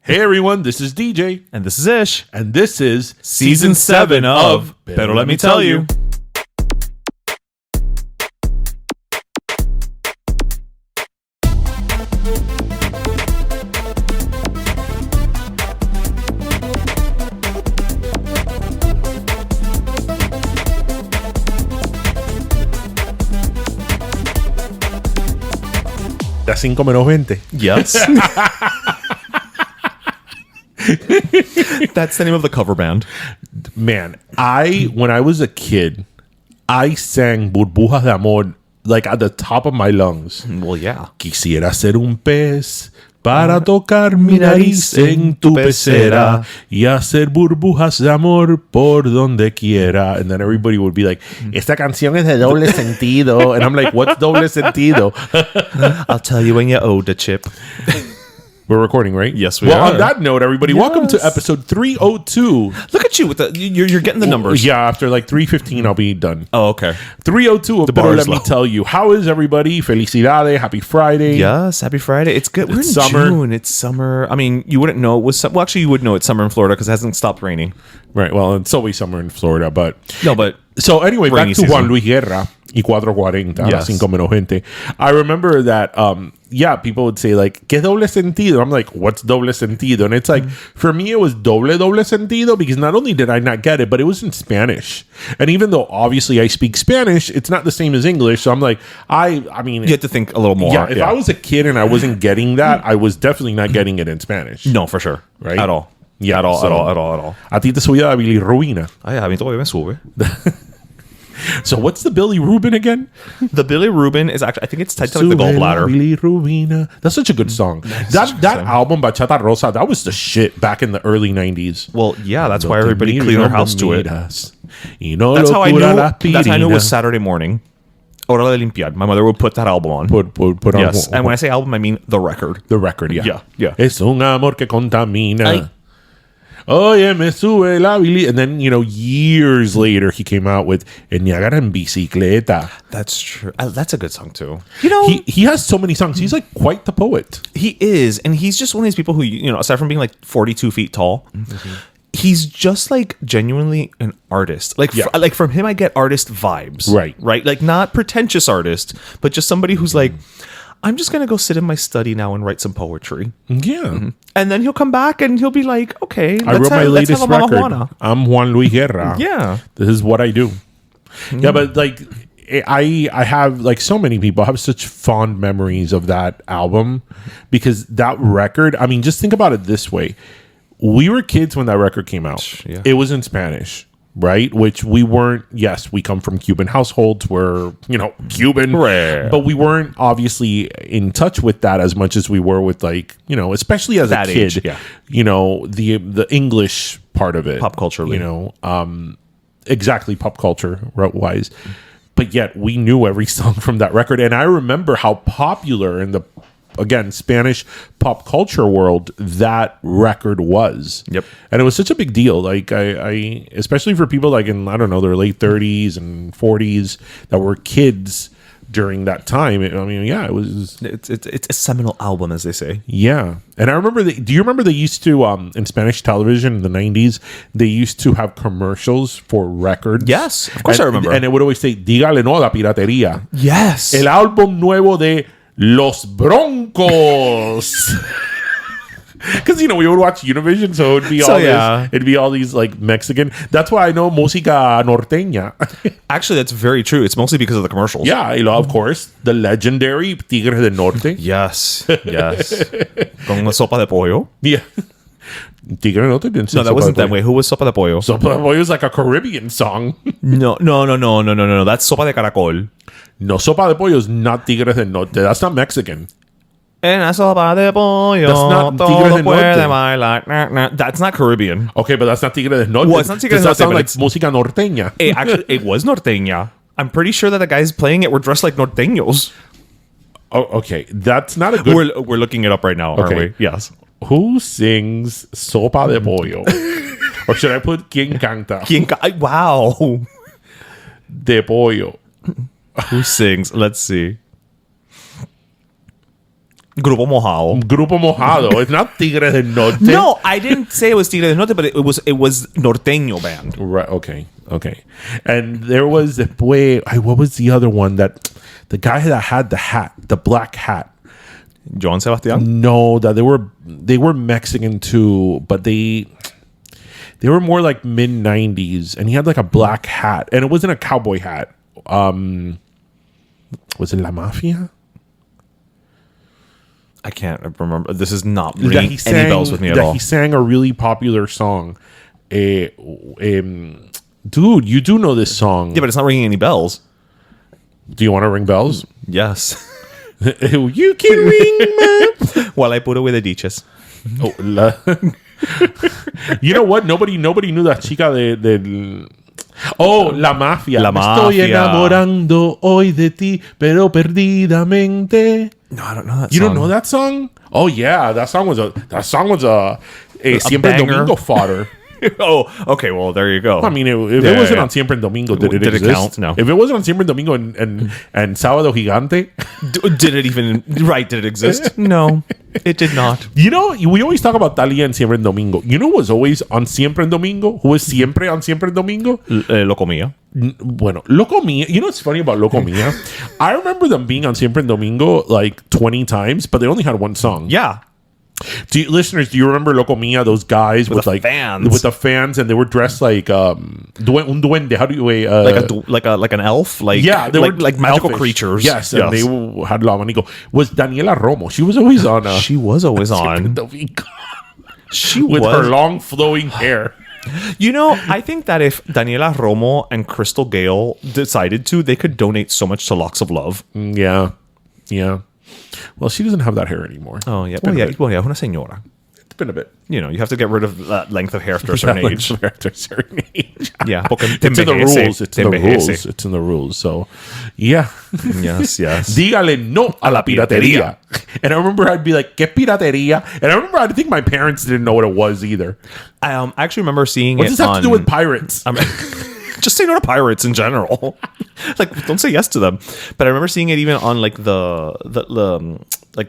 Hey everyone, this is DJ. And this is Ish. And this is Season 7 of Pero Let Me Tell You. Da 5 menos 20. Yes. That's the name of the cover band. Man, when I was a kid, I sang Burbujas de Amor like at the top of my lungs. Well, yeah. Quisiera ser un pez para tocar mi nariz en tu pecera y hacer burbujas de amor por donde quiera. And then everybody would be like, esta canción es de doble sentido. And I'm like, what's doble sentido? I'll tell you when you owe the chip. We're recording, right? Yes, we are. Well, on that note, everybody, welcome to episode 302. Look at you with you're getting the numbers. Yeah, after like 315, I'll be done. Oh, okay. 302 of Pero Let Me Tell You. How is everybody? Felicidades. Happy Friday. Yes, happy Friday. It's good. We're in summer. June. It's summer. I mean, you wouldn't know it was well, actually, you would know it's summer in Florida because it hasn't stopped raining. Right. Well, it's always summer in Florida, but... No, but... So anyway, back to season. Juan Luis Guerra y 440, Yes. 5 menos gente. I remember that, people would say like, ¿qué doble sentido? I'm like, what's doble sentido? And it's like, for me, it was doble sentido because not only did I not get it, but it was in Spanish. And even though obviously I speak Spanish, it's not the same as English. So I'm like, I mean... You have to think a little more. Yeah, if I was a kid and I wasn't getting that, I was definitely not getting it in Spanish. No, for sure. Right? At all. Yeah, At all, so- at all. A ti te subía la bilirrubina. Ay, a mí todavía me sube. So what's the Billy Rubin again? The Billy Rubin is actually, I think it's tied to like the Sube la gallbladder. bilirrubina. That's such a good song. That album, Bachata Rosa, that was the shit back in the early 90s. Well, yeah, that's why everybody cleaned their house to it. That's That's how I knew it was Saturday morning. Hora de limpiar. My mother would put that album on. Put on Yes, and when I say album, I mean the record. the record, yeah. Yeah. Es un amor que contamina. Ay. Oye, me sube la bilirrubina. And then, years later, he came out with El Niagara en bicicleta. That's true. That's a good song too. He has so many songs. He's like quite the poet. He is, and he's just one of these people who, aside from being like 42 feet tall, he's just like genuinely an artist. Like, like from him, I get artist vibes. Right. Like not pretentious artist, but just somebody who's like, I'm just gonna go sit in my study now and write some poetry. Yeah. And then he'll come back and he'll be like, okay, I wrote my latest record. I'm Juan Luis Guerra. Yeah. This is what I do. Yeah, but like I have like so many people have such fond memories of that album because that record, I mean, just think about it this way. We were kids when that record came out. Yeah. It was in Spanish, right? Which we weren't. Yes, we come from Cuban households. We're, Cuban. Right. But we weren't obviously in touch with that as much as we were with like, especially as That a kid, age, yeah. The English part of it. Pop culture. Exactly, pop culture wise. But yet we knew every song from that record. And I remember how popular in the, again, Spanish pop culture world that record was. Yep. And it was such a big deal. Like I especially for people like in, I don't know, their late 30s and 40s that were kids during that time. It was. It's a seminal album, as they say. Yeah. And I remember, do you remember they used to, in Spanish television in the 90s, they used to have commercials for records? Yes, of course I remember. And it would always say, dígale no a la pirateria. Yes. El álbum nuevo de Los Broncos. Because we would watch Univision, so it'd be it'd be all these like Mexican. That's why I know música norteña. Actually, that's very true. It's mostly because of the commercials. Yeah, of course, the legendary Tigres del Norte. Yes. Con una sopa de pollo. Yeah, Tigres del Norte didn't say No, that wasn't that way. Who was sopa de pollo? Sopa de pollo is like a Caribbean song. No. That's sopa de caracol. No, sopa de pollo is not Tigres del Norte. That's not Mexican. En la sopa de pollo, That's not todo Tigres del puede Norte. bailar. That's not Caribbean. Okay, but that's not Tigres del Norte. Well, it's not Tigres Does del that Norte, sound like música norteña? Actually, it was norteña. I'm pretty sure that the guys playing it were dressed like norteños. Oh, okay. That's not a good... We're looking it up right now, aren't Okay. we? Yes. Who sings Sopa de Pollo? Or should I put Quien Canta? Wow. De Pollo. Who sings? Let's see. Grupo Mojado. Grupo Mojado. It's not Tigres del Norte. No, I didn't say it was Tigres del Norte, but it was norteño band. Right. Okay. And there was what was the other one that the guy that had the black hat? Joan Sebastian? No, that they were Mexican too, but they were more like mid 90s, and he had like a black hat, and it wasn't a cowboy hat. Was it La Mafia? I can't remember. This is not ringing any bells with me at all. He sang a really popular song. Dude, you do know this song. Yeah, but it's not ringing any bells. Do you want to ring bells? Yes. You can ring my... While I put away the diches. Oh, you know what? Nobody knew that chica de La Mafia. La Mafia. Estoy enamorando hoy de ti, pero perdidamente. No, I don't know that song. You don't know that song? Oh yeah, that song was a Siempre banger. Domingo fodder. Oh, okay. Well, there you go. I mean, if it wasn't on Siempre Domingo, did it exist? Count? No. If it wasn't on Siempre Domingo and Sábado Gigante, did it even did it exist? No, it did not. You know, we always talk about Thalia and Siempre Domingo. You know who was always on Siempre Domingo? Who was siempre on Siempre Domingo? Loco Mia. Bueno, Loco Mia. You know what's funny about Loco Mia? I remember them being on Siempre Domingo like 20 times, but they only had one song. Yeah. Listeners, do you remember Loco Mia? Those guys with like fans, with the fans, and they were dressed like un duende. How do you like an elf? Like they were like magical elfish creatures. Yes, and they had la abanico. Was Daniela Romo? She was always on. She was always on. She with was. her long flowing hair. You know, I think that if Daniela Romo and Crystal Gale decided to, they could donate so much to Locks of Love. Yeah. Well, she doesn't have that hair anymore. Oh, yeah. Well, yeah, una señora. It's been a bit. You know, you have to get rid of that length of hair after a certain age. After a certain age. Yeah. It's in the rules. It's in the rules. So, yeah. Yes. Dígale no a la pirateria. And I remember I'd be like, ¿Qué pirateria? And I remember I think my parents didn't know what it was either. I actually remember seeing what does this have to do with pirates? Just say no to pirates in general. Like, don't say yes to them. But I remember seeing it even on like the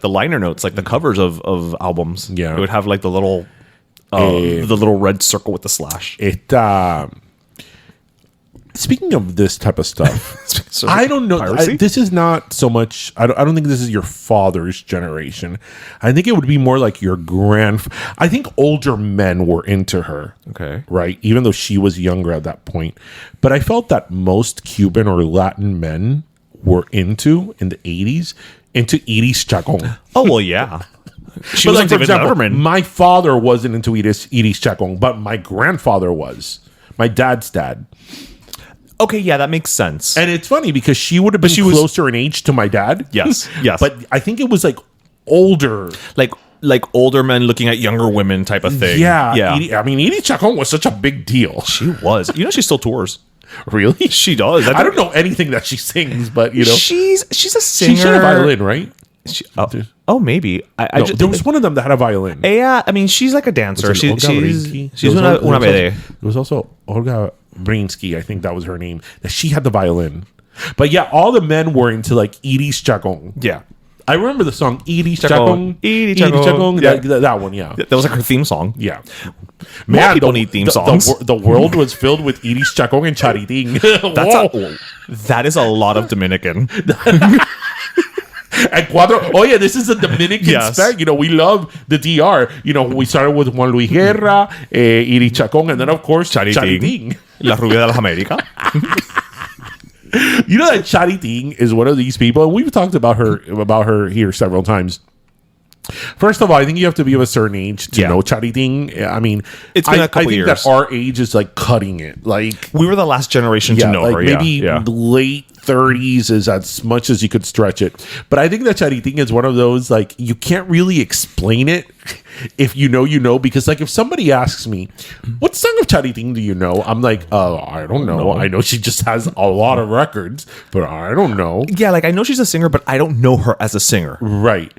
liner notes, like the covers of albums. Yeah, it would have like the little red circle with the slash. Speaking of this type of stuff, I don't know. This is not so much. I don't think this is your father's generation. I think it would be more like your I think older men were into her. Okay. Right? Even though she was younger at that point. But I felt that most Cuban or Latin men were in the 80s, into Iris Chacon. Oh, well, yeah. She was like for David example, Letterman. My father wasn't into Iris Chacon, but my grandfather was. My dad's dad. Okay, yeah, that makes sense. And it's funny because she would have been closer in age to my dad. Yes. But I think it was like older. Like older men looking at younger women type of thing. Yeah. I mean, Iris Chacon was such a big deal. She was. You know, she still tours. Really? She does. I don't know anything that she sings, but, you know. She's a singer. She had a violin, right? Maybe. There was one of them that had a violin. Yeah, I mean, she's like a dancer. She's una vedette. There was also Olga Brinsky, I think that was her name. That she had the violin. But yeah, all the men were into like Iris Chacon. Yeah. I remember the song Iris Chacon. Iris Chacon. Yeah. That one, yeah. That was like her theme song. Yeah. Man, people need theme songs. The world was filled with Iris Chacon and Charytin. That is a lot of Dominican. And Cuatro, oh yeah, this is a Dominican spec. You know, we love the DR. You know, we started with Juan Luis Guerra, Iris Chacon, and then of course Charytin. La Rubia de las Américas. You know that Charytin is one of these people, and we've talked about her here several times. First of all, I think you have to be of a certain age to know Charytin. I mean, it's been a couple years. I think that our age is like cutting it. Like we were the last generation to know her. Maybe late 30s is as much as you could stretch it. But I think that Charytin is one of those, like, you can't really explain it if you know, because like if somebody asks me, what song of Charytin do you know? I'm like, I don't know. I know she just has a lot of records, but I don't know. Yeah, like I know she's a singer, but I don't know her as a singer. Right.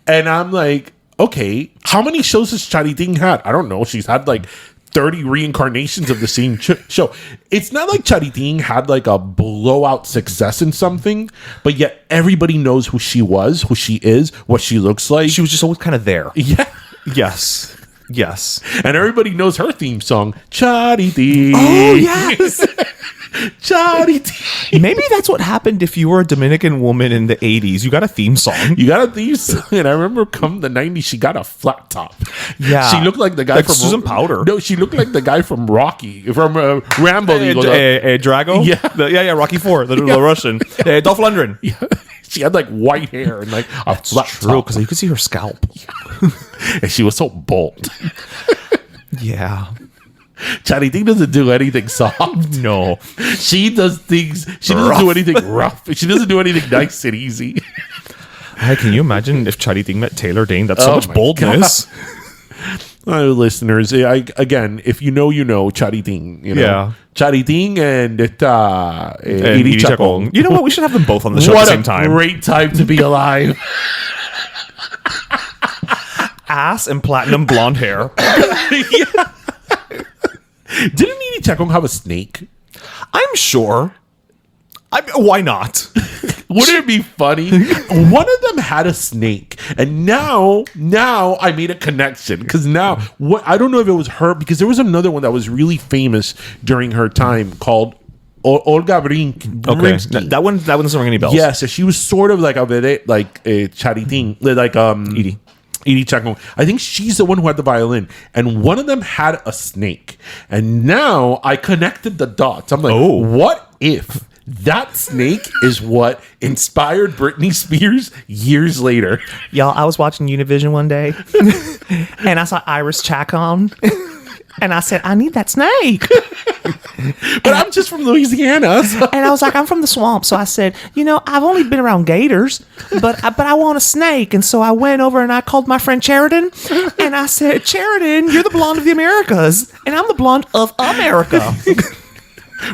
And I'm like, okay, how many shows has Charytin had? I don't know. She's had like 30 reincarnations of the same show. It's not like Charytin had like a blowout success in something, but yet everybody knows who she was, who she is, what she looks like. She was just always kind of there. Yeah. Yes. Yes. And everybody knows her theme song, Charytin. Oh, yes. Charytin. Maybe that's what happened if you were a Dominican woman in the 80s. You got a theme song. You got a theme song. And I remember come the 90s, she got a flat top. Yeah. She looked like the guy from Susan Powder. No, she looked like the guy from Rocky, from Rambo. Drago? Yeah. Rocky IV, the Russian. Dolph Lundgren. Yeah. She had like white hair and like a flat top. Because you could see her scalp. And she was so bold. Yeah. Charytin doesn't do anything soft. No. She does things. She doesn't do anything rough. She doesn't do anything nice and easy. Hey, can you imagine if Charytin met Taylor Dane? That's so much boldness. Listeners, again, if you know, Charytin. You know, yeah. Charytin and Iris Chacon. You know what? We should have them both on the show at the same time. What a great time to be alive. Ass and platinum blonde hair. Yeah. Didn't Iris Chacon have a snake? I'm sure. Why not? Wouldn't it be funny? One of them had a snake, and now I made a connection because now I don't know if it was her, because there was another one that was really famous during her time called Olga Brinsky. Okay, that one doesn't ring any bells. Yeah, so she was sort of like a vedette, like a Charytin, like Iris Chacon. I think she's the one who had the violin, and one of them had a snake. And now I connected the dots. I'm like, what if that snake is what inspired Britney Spears years later? Y'all, I was watching Univision one day, and I saw Iris Chacon, and I said, I need that snake. But I'm just from Louisiana. So. And I was like, I'm from the swamp. So I said, I've only been around gators, but I want a snake. And so I went over and I called my friend Charytin, and I said, Charytin, you're the blonde of the Americas, and I'm the blonde of America.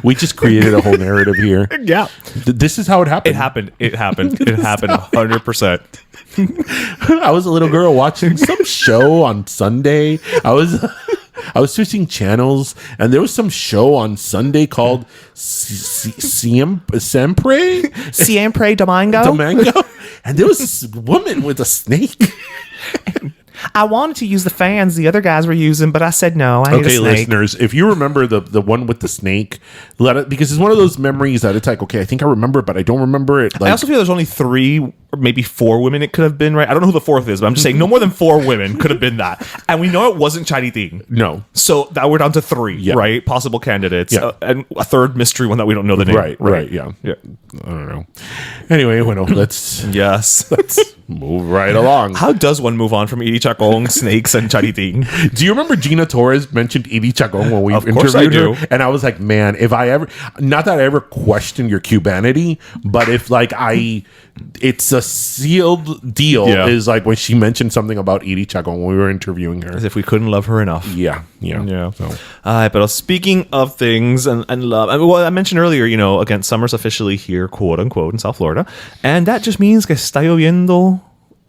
We just created a whole narrative here. Yeah. This is how it happened. It happened 100%. I was a little girl watching some show on Sunday. I was switching channels, and there was some show on Sunday called Siempre Domingo, and there was this woman with a snake. I wanted to use the fans the other guys were using, but I said no. I need a snake. Listeners, if you remember the one with the snake, because it's one of those memories that it's like, okay, I think I remember it, but I don't remember it. I also feel there's only 3 or maybe 4 women it could have been, right? I don't know who the 4th is, but I'm just saying no more than 4 women could have been that. And we know it wasn't Charytin. No. So that we're down to 3, right? Possible candidates. Yeah. And a 3rd mystery one that we don't know the name. Right. Yeah. I don't know. Anyway, let's move right along. How does one move on from Iris Chacon, snakes, and Charytin? Do you remember Gina Torres mentioned Iris Chacon when we interviewed her? And I was like, man, if I ever, not that I ever question your cubanity, but if like it's a sealed deal, is like when she mentioned something about Iris Chacon when we were interviewing her. As if we couldn't love her enough. Yeah. So. But speaking of things and love, I mentioned earlier, again, summer's officially here, quote unquote, in South Florida. And that just means que está lloviendo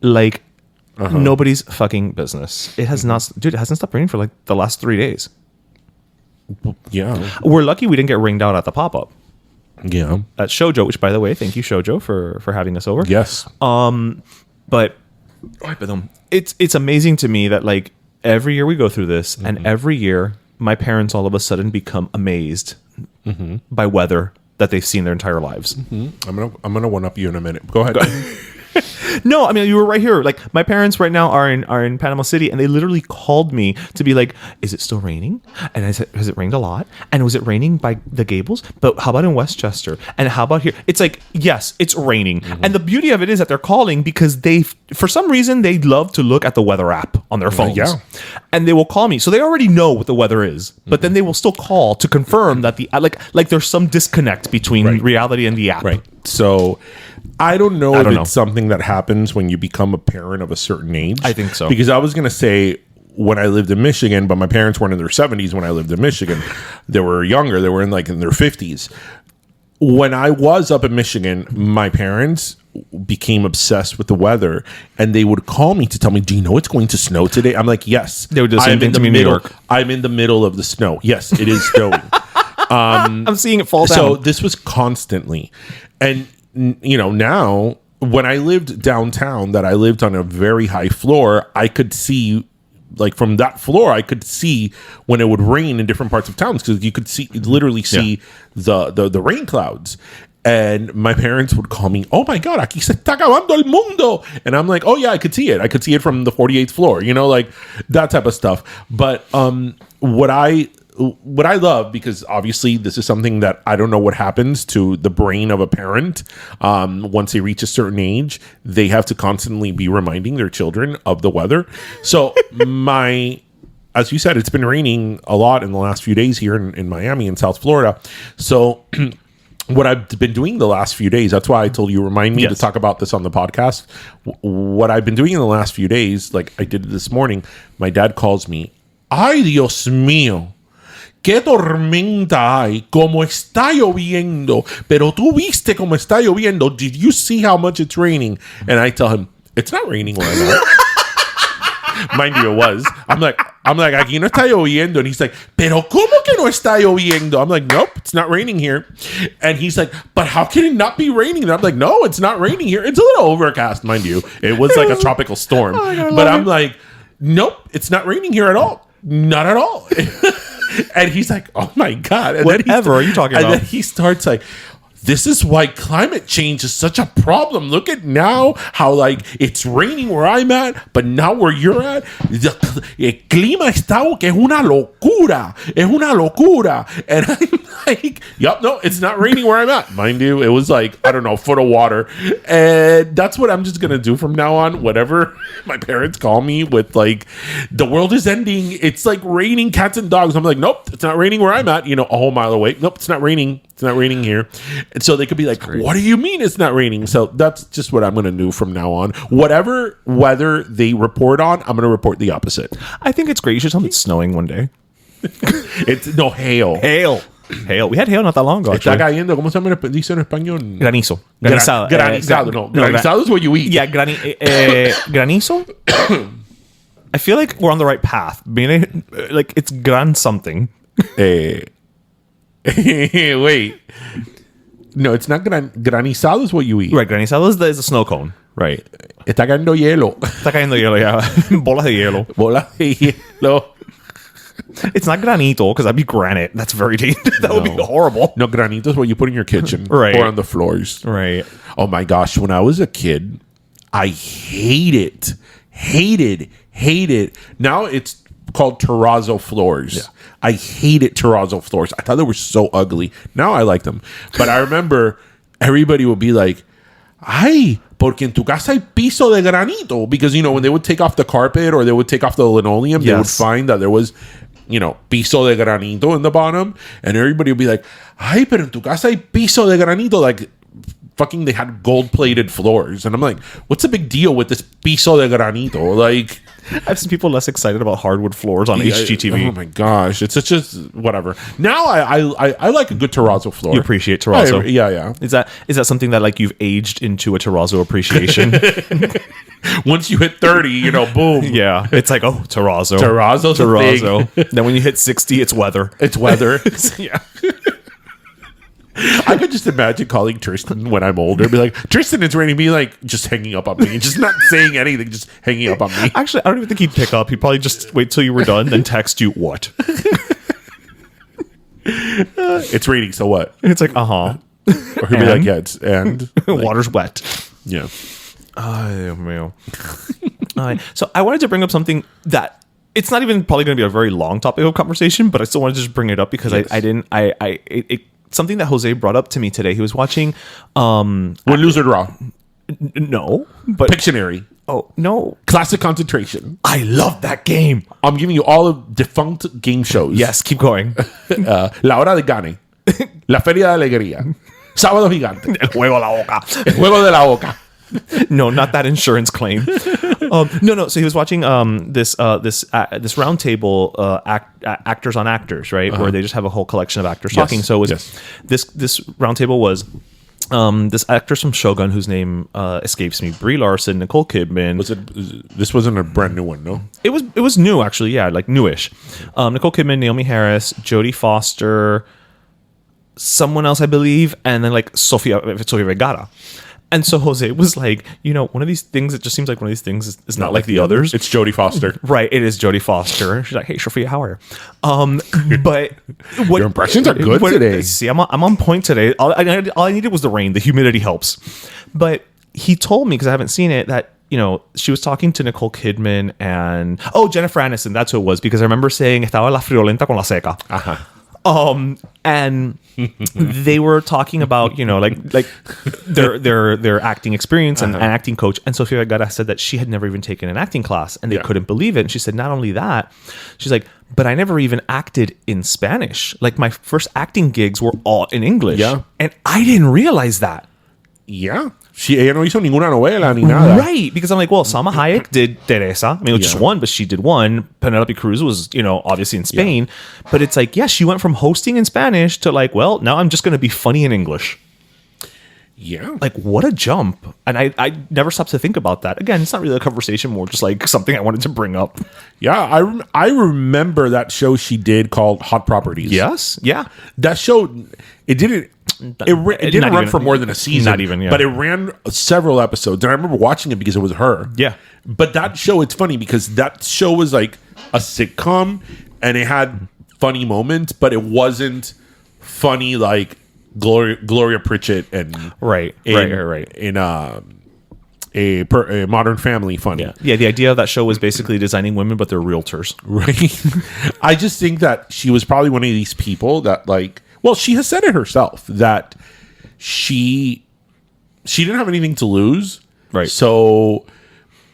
like nobody's fucking business. It has not, dude, it hasn't stopped raining for like the last 3 days. Yeah. We're lucky we didn't get rained out at the pop-up. Yeah. At Shoujo, which, by the way, thank you, Shoujo, for having us over. Yes. But it's amazing to me that like every year we go through this, and every year my parents all of a sudden become amazed by weather that they've seen their entire lives. I'm gonna one up you in a minute. Go ahead. No, I mean, you were right here. Like, my parents right now are in Panama City, and they literally called me to be like, is it still raining? And I said, has it rained a lot? And was it raining by the Gables? But how about in Westchester? And how about here? It's like, yes, it's raining. And the beauty of it is that they're calling because for some reason, they love to look at the weather app on their phones. Yeah. And they will call me. So they already know what the weather is. But then they will still call to confirm that like there's some disconnect between reality and the app. Right. So I don't know if it's something that happens when you become a parent of a certain age. I think so. Because I was going to say when I lived in Michigan, but my parents weren't in their 70s when I lived in Michigan. They were younger. They were in their 50s. When I was up in Michigan, my parents became obsessed with the weather, and they would call me to tell me, do you know it's going to snow today? I'm like, yes. They would do the same thing to me in New York. I'm in the middle of the snow. Yes, it is snowing. I'm seeing it fall down. So this was constantly. And, now when I lived downtown, that I lived on a very high floor, I could see, like from that floor, I could see when it would rain in different parts of towns, because you could literally see the rain clouds. And my parents would call me, oh my God, aquí se está acabando el mundo. And I'm like, oh yeah, I could see it. I could see it from the 48th floor, like that type of stuff. But what I love, because obviously this is something that I don't know what happens to the brain of a parent. Once they reach a certain age, they have to constantly be reminding their children of the weather. So as you said, it's been raining a lot in the last few days here in Miami and South Florida. So what I've been doing the last few days, that's why I told you, remind me to talk about this on the podcast. What I've been doing in the last few days, like I did this morning, my dad calls me, ay Dios mío, qué tormenta hay, como está lloviendo, pero tú viste como está lloviendo, did you see how much it's raining? And I tell him, it's not raining where I'm at. Mind you, it was. I'm like, aquí no está lloviendo. And he's like, pero ¿cómo que no está lloviendo? I'm like, nope, it's not raining here. And he's like, but how can it not be raining? And I'm like, no, it's not raining here. It's a little overcast, mind you. It was like a tropical storm. Oh God, but I'm like, nope, it's not raining here at all. Not at all. And he's like, oh my God. And whatever are you talking about? And then he starts like, this is why climate change is such a problem. Look at now how like it's raining where I'm at, but now where you're at, el clima está que es una locura. Es una locura. And I'm like, yep, no, it's not raining where I'm at. Mind you, it was like, I don't know, a foot of water. And that's what I'm just going to do from now on. Whatever my parents call me with like, the world is ending. It's like raining cats and dogs. I'm like, nope, it's not raining where I'm at. A whole mile away. Nope, it's not raining. It's not raining here. And so they could be like, what do you mean it's not raining? So that's just what I'm going to do from now on. Whatever weather they report on, I'm going to report the opposite. I think it's great. You should tell me it's snowing one day. It's no hail. Hail. We had hail not that long ago. Está cayendo. ¿Cómo se dice en español? Granizo. Granizado. No, granizado is what you eat. Yeah, granizo. I feel like we're on the right path. Being like it's gran something. Wait. No, it's not granizado is what you eat. Right, granizado is a snow cone. Right. Está cayendo hielo. Está cayendo hielo, yeah. Bolas de hielo. Bolas de hielo. It's not granito, because that'd be granite. That's very dangerous. That would be horrible. No, granito is what you put in your kitchen. Right. Or on the floors. Right. Oh my gosh, when I was a kid, I hated. Now it's called terrazzo floors. Yeah. I hated terrazzo floors. I thought they were so ugly. Now I like them. But I remember everybody would be like, ay, porque en tu casa hay piso de granito. Because, when they would take off the carpet or they would take off the linoleum, they would find that there was, piso de granito in the bottom. And everybody would be like, ay, pero en tu casa hay piso de granito. Like, fucking they had gold-plated floors. And I'm like, what's the big deal with this piso de granito? Like, I've seen people less excited about hardwood floors on HGTV. Oh my gosh, it's such a whatever. Now I like a good terrazzo floor. You appreciate terrazzo. Yeah. Is that something that like you've aged into a terrazzo appreciation? Once you hit 30, boom. Yeah, it's like, oh, terrazzo. Terrazzo. Then when you hit 60, it's weather. Yeah. I could just imagine calling Tristan when I'm older, be like, Tristan, it's raining, be like, just hanging up on me, just not saying anything, just hanging up on me. Actually, I don't even think he'd pick up. He'd probably just wait till you were done, then text you, what? It's raining, so what? It's like, Or he'd be like, yeah, and like, water's wet. Yeah. So I wanted to bring up something that it's not even probably going to be a very long topic of conversation, but I still wanted to just bring it up because it something that Jose brought up to me today. He was watching Win, Lose, or Draw. No, but Pictionary. Oh no, Classic Concentration. I love that game. I'm giving you all of defunct game shows. Yes, keep going. La Hora de Gane. La Feria de Alegría. Sábado Gigante. El Juego de la Boca. El Juego de la Boca. No, not that insurance claim. No. So he was watching this round table actors on actors, right? Where they just have a whole collection of actors talking. So it was this round table was This actress from Shogun, whose name escapes me, Brie Larson, Nicole Kidman. This wasn't a brand new one, no? It was new, actually. Yeah, like newish. Nicole Kidman, Naomi Harris, Jodie Foster, someone else, I believe, and then like Sofia Vergara. And so Jose was like, one of these things, it just seems like one of these things is not like the others. It's Jodie Foster. Right, it is Jodie Foster. She's like, hey, Sofia, how are you? But your impressions are good today. See, I'm on point today. All I needed was the rain. The humidity helps. But he told me, because I haven't seen it, that she was talking to Nicole Kidman and Jennifer Aniston. That's who it was, because I remember saying estaba la friolenta con la seca. And they were talking about like their acting experience and an acting coach, and Sofia Vergara said that she had never even taken an acting class, and they couldn't believe it. And she said, not only that, she's like, but I never even acted in Spanish. Like my first acting gigs were all in English, and I didn't realize that. Yeah. Ella no hizo ninguna novela ni nada. Right, because I'm like, well, Salma Hayek did Teresa. I mean, just one, but she did one. Penelope Cruz was, obviously in Spain. Yeah. But it's like, she went from hosting in Spanish to like, well, now I'm just going to be funny in English. Yeah. Like, what a jump. And I never stopped to think about that. Again, it's not really a conversation, more just like something I wanted to bring up. Yeah, I remember that show she did called Hot Properties. Yes, yeah. That show, it didn't run for more than a season. Not even, but it ran several episodes. And I remember watching it because it was her. Yeah. But that show, it's funny because that show was like a sitcom and it had funny moments, but it wasn't funny like Gloria Pritchett and right in a Modern Family funny. Yeah, the idea of that show was basically designing women, but they're realtors. Right. I just think that she was probably one of these people that like, well, she has said it herself that she didn't have anything to lose. Right. So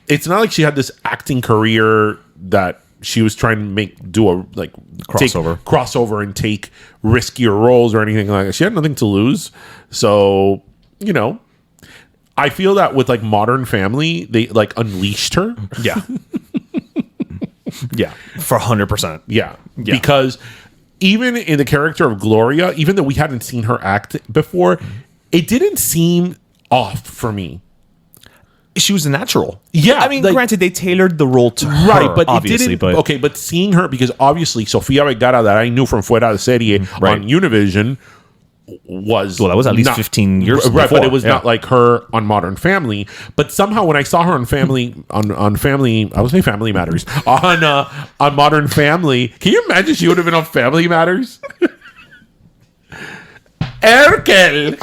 it's not like she had this acting career that she was trying to do a like crossover and take riskier roles or anything like that. She had nothing to lose. So, I feel that with like Modern Family, they like unleashed her. Yeah. Yeah. For 100%. Yeah. Because even in the character of Gloria, even though we hadn't seen her act before, it didn't seem off for me. She was a natural. Yeah. I mean, granted, they tailored the role to her, right, but obviously. It didn't, okay, but seeing her, because obviously Sofia Vergara that I knew from Fuera de Serie on Univision was... Well, that was at least 15 years before. Right, but it was not like her on Modern Family. But somehow when I saw her on Family... on Family... I would say Family Matters. On Modern Family... Can you imagine she would have been on Family Matters? Erkel!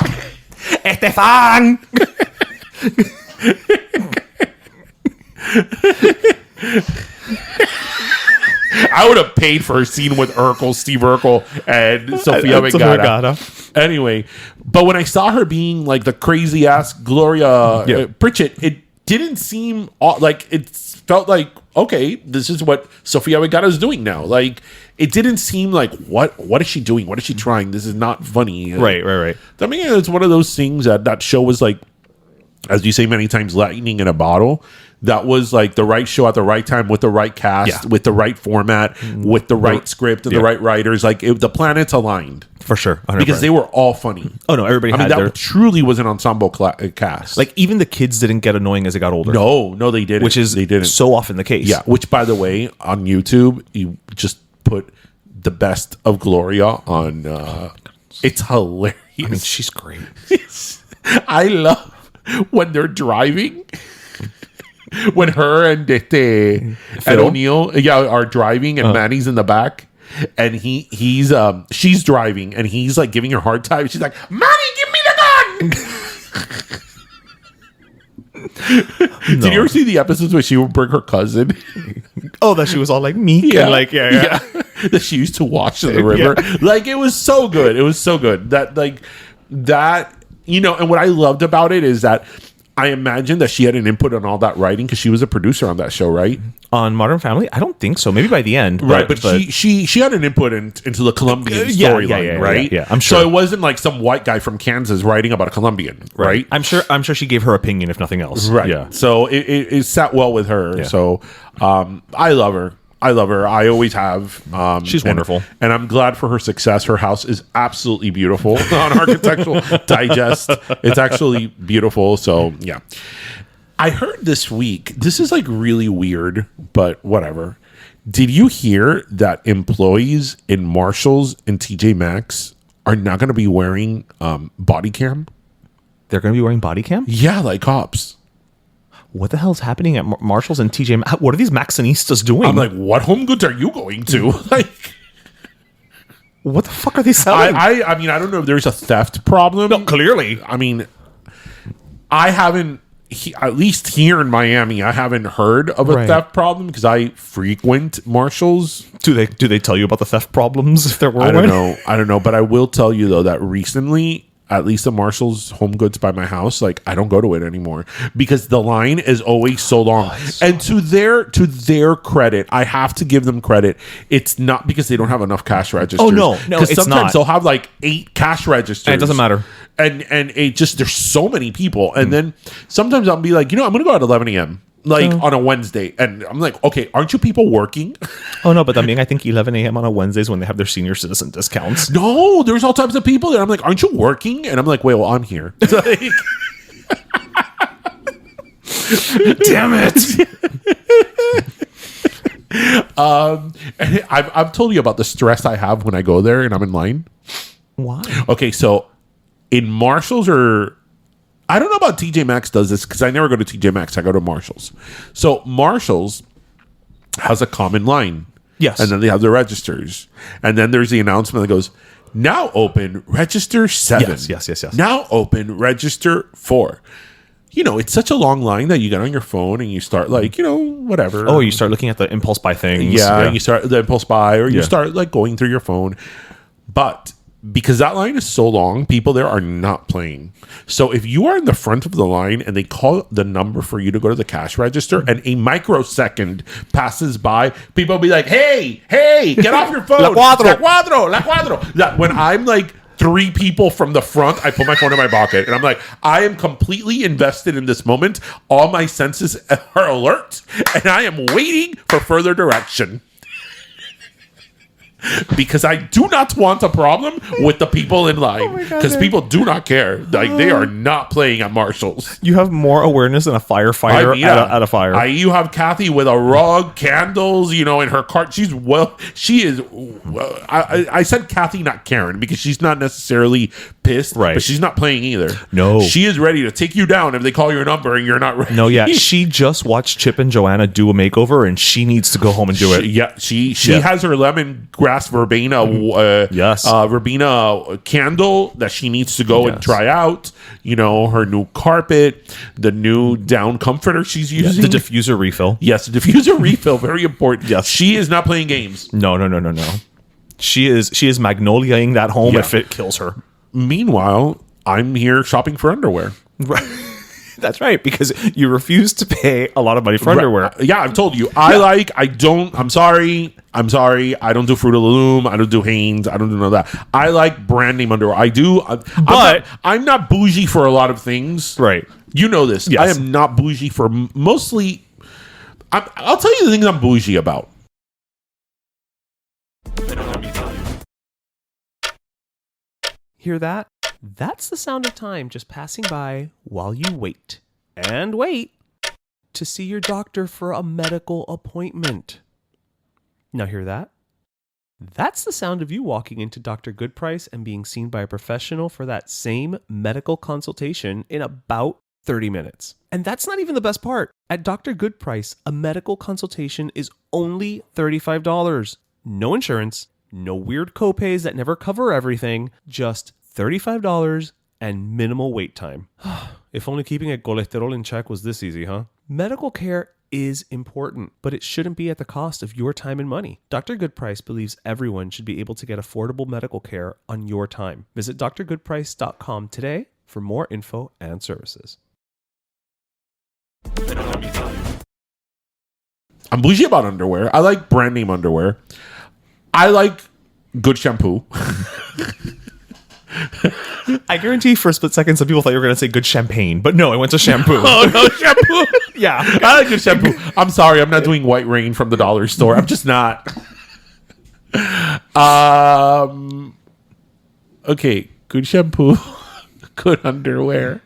Estefan! I would have paid for a scene with Steve Urkel and Sofia Vergara. Anyway, but when I saw her being like the crazy ass Gloria Pritchett, it didn't seem like it felt like, okay, this is what Sofia Vergara is doing now. Like, it didn't seem like what is she doing? What is she trying? This is not funny. Right. I mean, it's one of those things that show was like, as you say many times, lightning in a bottle. That was like the right show at the right time with the right cast, with the right format, with the right script and the right writers. Like the planets aligned for sure, 100%. Because they were all funny. Oh no, everybody. That truly was an ensemble cast. Like even the kids didn't get annoying as they got older. No, they didn't. They didn't. So often the case. Yeah. Which, by the way, on YouTube, you just put the best of Gloria on. It's hilarious. I mean, she's great. I love when they're driving. When her and Ed O'Neill are driving and Manny's in the back and she's driving and he's like giving her a hard time. She's like, Manny, give me the gun. Did you ever see the episodes where she would bring her cousin? Oh, that she was all like meek and like that she used to wash in the river. Like it was so good. It was so good. That and what I loved about it is that I imagine that she had an input on all that writing because she was a producer on that show, right? On Modern Family? I don't think so. Maybe by the end. Right, but she had an input into the Colombian storyline, right? Yeah, I'm sure. So it wasn't like some white guy from Kansas writing about a Colombian, right? I'm sure she gave her opinion, if nothing else. Right. Yeah. So it sat well with her. Yeah. So I love her. I love her. I always have. She's wonderful. And I'm glad for her success. Her house is absolutely beautiful on Architectural Digest. It's actually beautiful. So, yeah. I heard this week, this is like really weird, but whatever. Did you hear that employees in Marshalls and TJ Maxx are not going to be wearing body cam? They're going to be wearing body cam? Yeah, like cops. What the hell's happening at Marshalls and TJ Maxx? What are these Maxxinistas doing? I'm like, what home goods are you going to? Like, what the fuck are they selling? I mean, I don't know if there's a theft problem. No, clearly. I mean, I haven't, at least here in Miami, I haven't heard of a theft problem because I frequent Marshalls. Do they tell you about the theft problems if there were I don't know. But I will tell you, though, that recently, at least the Marshalls Home Goods by my house, like I don't go to it anymore because the line is always so long. And to their credit, I have to give them credit. It's not because they don't have enough cash registers. Oh no, it's sometimes not. They'll have like 8 cash registers. And it doesn't matter. And it just, there's so many people. And then sometimes I'll be like, I'm gonna go at 11 a.m. like on a Wednesday, and I'm like, okay, aren't you people working? Oh no, but I mean, I think 11 a.m. on a Wednesday is when they have their senior citizen discounts. No, there's all types of people there. I'm like, aren't you working? And I'm like, wait, well, I'm here. Like, damn it. And I've told you about the stress I have when I go there and I'm in line. Why? Okay, so in Marshalls, or I don't know about TJ Maxx does this because I never go to TJ Maxx. I go to Marshalls. So Marshalls has a common line. Yes. And then they have the registers. And then there's the announcement that goes, now open register 7. Yes. Now open register 4. It's such a long line that you get on your phone and you start like, whatever. Oh, you start looking at the impulse buy things. Yeah. You start the impulse buy, or you start like going through your phone. But because that line is so long, people there are not playing. So if you are in the front of the line and they call the number for you to go to the cash register and a microsecond passes by, people will be like, hey, get off your phone. La cuatro. That when I'm like 3 people from the front, I put my phone in my pocket and I'm like, I am completely invested in this moment. All my senses are alert and I am waiting for further direction. Because I do not want a problem with the people in line. Because people do not care. Like, they are not playing at Marshalls. You have more awareness than a firefighter at a fire. You have Kathy with a rug, candles, in her cart. She is. I said Kathy, not Karen, because she's not necessarily pissed, right? But she's not playing either. No, she is ready to take you down if they call your number and you're not ready. No, yeah, she just watched Chip and Joanna do a makeover, and she needs to go home and do it. She has her lemongrass verbena verbena candle that she needs to go and try out. Her new carpet, the new down comforter she's using, the diffuser refill. Yes, the diffuser refill, very important. Yes, she is not playing games. No. She is magnoliaing that home if it kills her. Meanwhile, I'm here shopping for underwear. Right. That's right, because you refuse to pay a lot of money for underwear. Yeah, I've told you. I'm sorry. I don't do Fruit of the Loom. I don't do Hanes. I don't do none of that. I like brand name underwear. I do. But I'm not bougie for a lot of things. Right. You know this. Yes. I am not bougie for mostly. I'll tell you the things I'm bougie about. Hear that? That's the sound of time just passing by while you wait and wait to see your doctor for a medical appointment. Now hear that? That's the sound of you walking into Dr. Goodprice and being seen by a professional for that same medical consultation in about 30 minutes. And that's not even the best part. At Dr. Goodprice, a medical consultation is only $35. No insurance, no weird copays that never cover everything, just $35 and minimal wait time. If only keeping a cholesterol in check was this easy, huh? Medical care is important, but it shouldn't be at the cost of your time and money. Dr. Goodprice believes everyone should be able to get affordable medical care on your time. Visit drgoodprice.com today for more info and services. I'm bougie about underwear. I like brand name underwear. I like good shampoo. I guarantee for a split second some people thought you were going to say good champagne, but no, I went to shampoo. Oh, no, shampoo. Yeah. I like good shampoo. I'm sorry, I'm not doing White Rain from the dollar store. I'm just not. Okay, good shampoo, good underwear.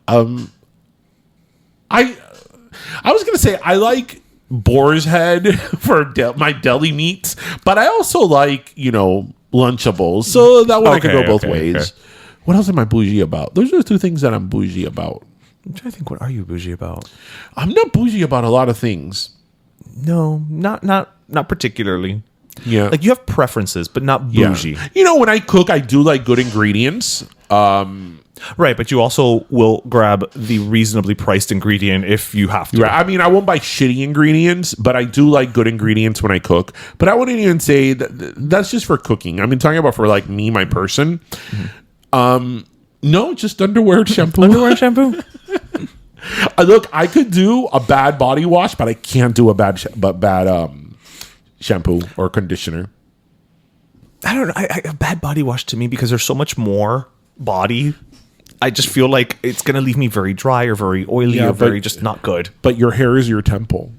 I was gonna say I like boar's head for my deli meats, but I also like Lunchables. So that one I could go both ways. Okay. What else am I bougie about? Those are the two things that I'm bougie about. I'm trying to think. What are you bougie about? I'm not bougie about a lot of things. No, not particularly. Yeah, like you have preferences, but not bougie. Yeah. When I cook, I do like good ingredients. Right, but you also will grab the reasonably priced ingredient if you have to. Right. I mean, I won't buy shitty ingredients, but I do like good ingredients when I cook. But I wouldn't even say that's just for cooking. I mean, talking about for like me, my person. Mm-hmm. No, just underwear shampoo. Underwear shampoo. Look, I could do a bad body wash, but I can't do a bad shampoo or conditioner. I don't know. A bad body wash to me, because there's so much more body, I just feel like it's going to leave me very dry or very oily or very just not good. But your hair is your temple.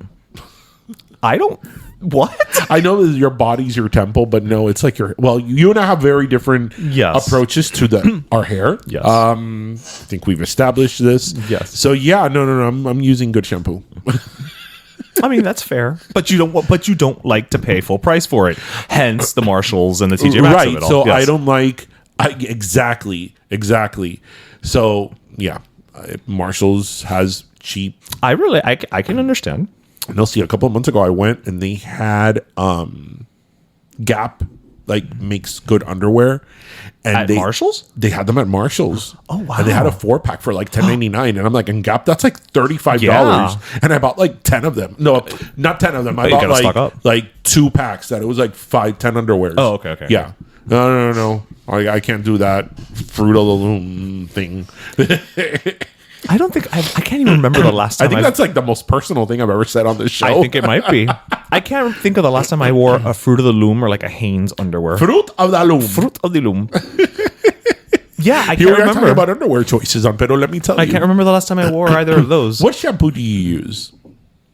What? I know that your body's your temple, but no, it's like you and I have very different approaches to our hair. Yes. I think we've established this. Yes. So yeah, no, I'm using good shampoo. I mean, that's fair, but you don't like to pay full price for it. Hence the Marshalls and the TJ Maxx of it all. So yes. I don't like exactly. So yeah, Marshalls has cheap. I can understand. And I'll see. A couple of months ago, I went and they had Gap makes good underwear. And at Marshalls? They had them at Marshalls. Oh wow! And they had a 4-pack for like $10.99, and I'm like, in Gap, that's like $35. Yeah. And I bought like 10 of them. No, not 10 of them. I bought like 2 packs that it was like 10 underwears. Oh, okay. Yeah. No. I can't do that Fruit of the Loom thing. I don't think I can't even remember the last time. I think that's like the most personal thing I've ever said on this show. I think it might be. I can't think of the last time I wore a Fruit of the Loom or like a Hanes underwear. Fruit of the Loom. Fruit of the Loom. Yeah, I can't Here we remember. Are talking about underwear choices on Pero. Let me tell you. I can't remember the last time I wore either of those. What shampoo do you use?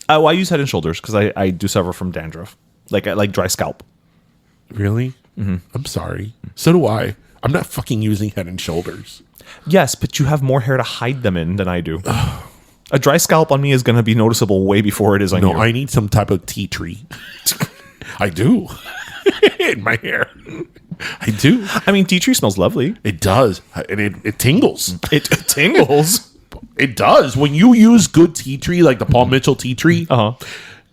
I use Head and Shoulders because I do suffer from dandruff, like dry scalp. Really? Mm-hmm. I'm sorry. So do I. I'm not fucking using Head and Shoulders. Yes, but you have more hair to hide them in than I do. A dry scalp on me is going to be noticeable way before it is on you. No, I need some type of tea tree. I do. In my hair. I do. I mean, tea tree smells lovely. It does. And it tingles. It tingles? It does. When you use good tea tree, like the Paul Mitchell tea tree,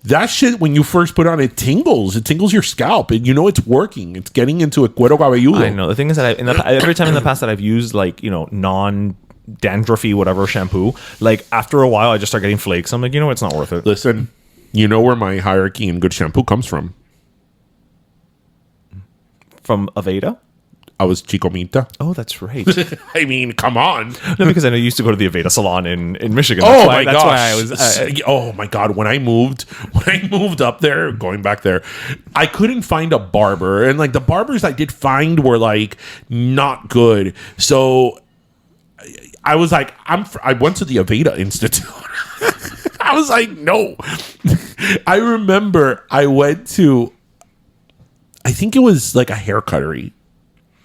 that shit, when you first put on, it tingles. It tingles your scalp. And it's working. It's getting into a cuero cabelludo. I know. The thing is that every time in the past that I've used non-dandruffy whatever shampoo, like after a while I just start getting flakes. I'm like, it's not worth it. Listen, you know where my hierarchy in good shampoo comes from? From Aveda? I was Chicomita. Oh, that's right. I mean, come on. No, because I know you used to go to the Aveda salon in Michigan. That's why I was. Oh my god! When I moved up there, going back there, I couldn't find a barber, and like the barbers I did find were like not good. So I was like, I went to the Aveda Institute. I was like, no. I remember I went to, I think it was like a hair cuttery.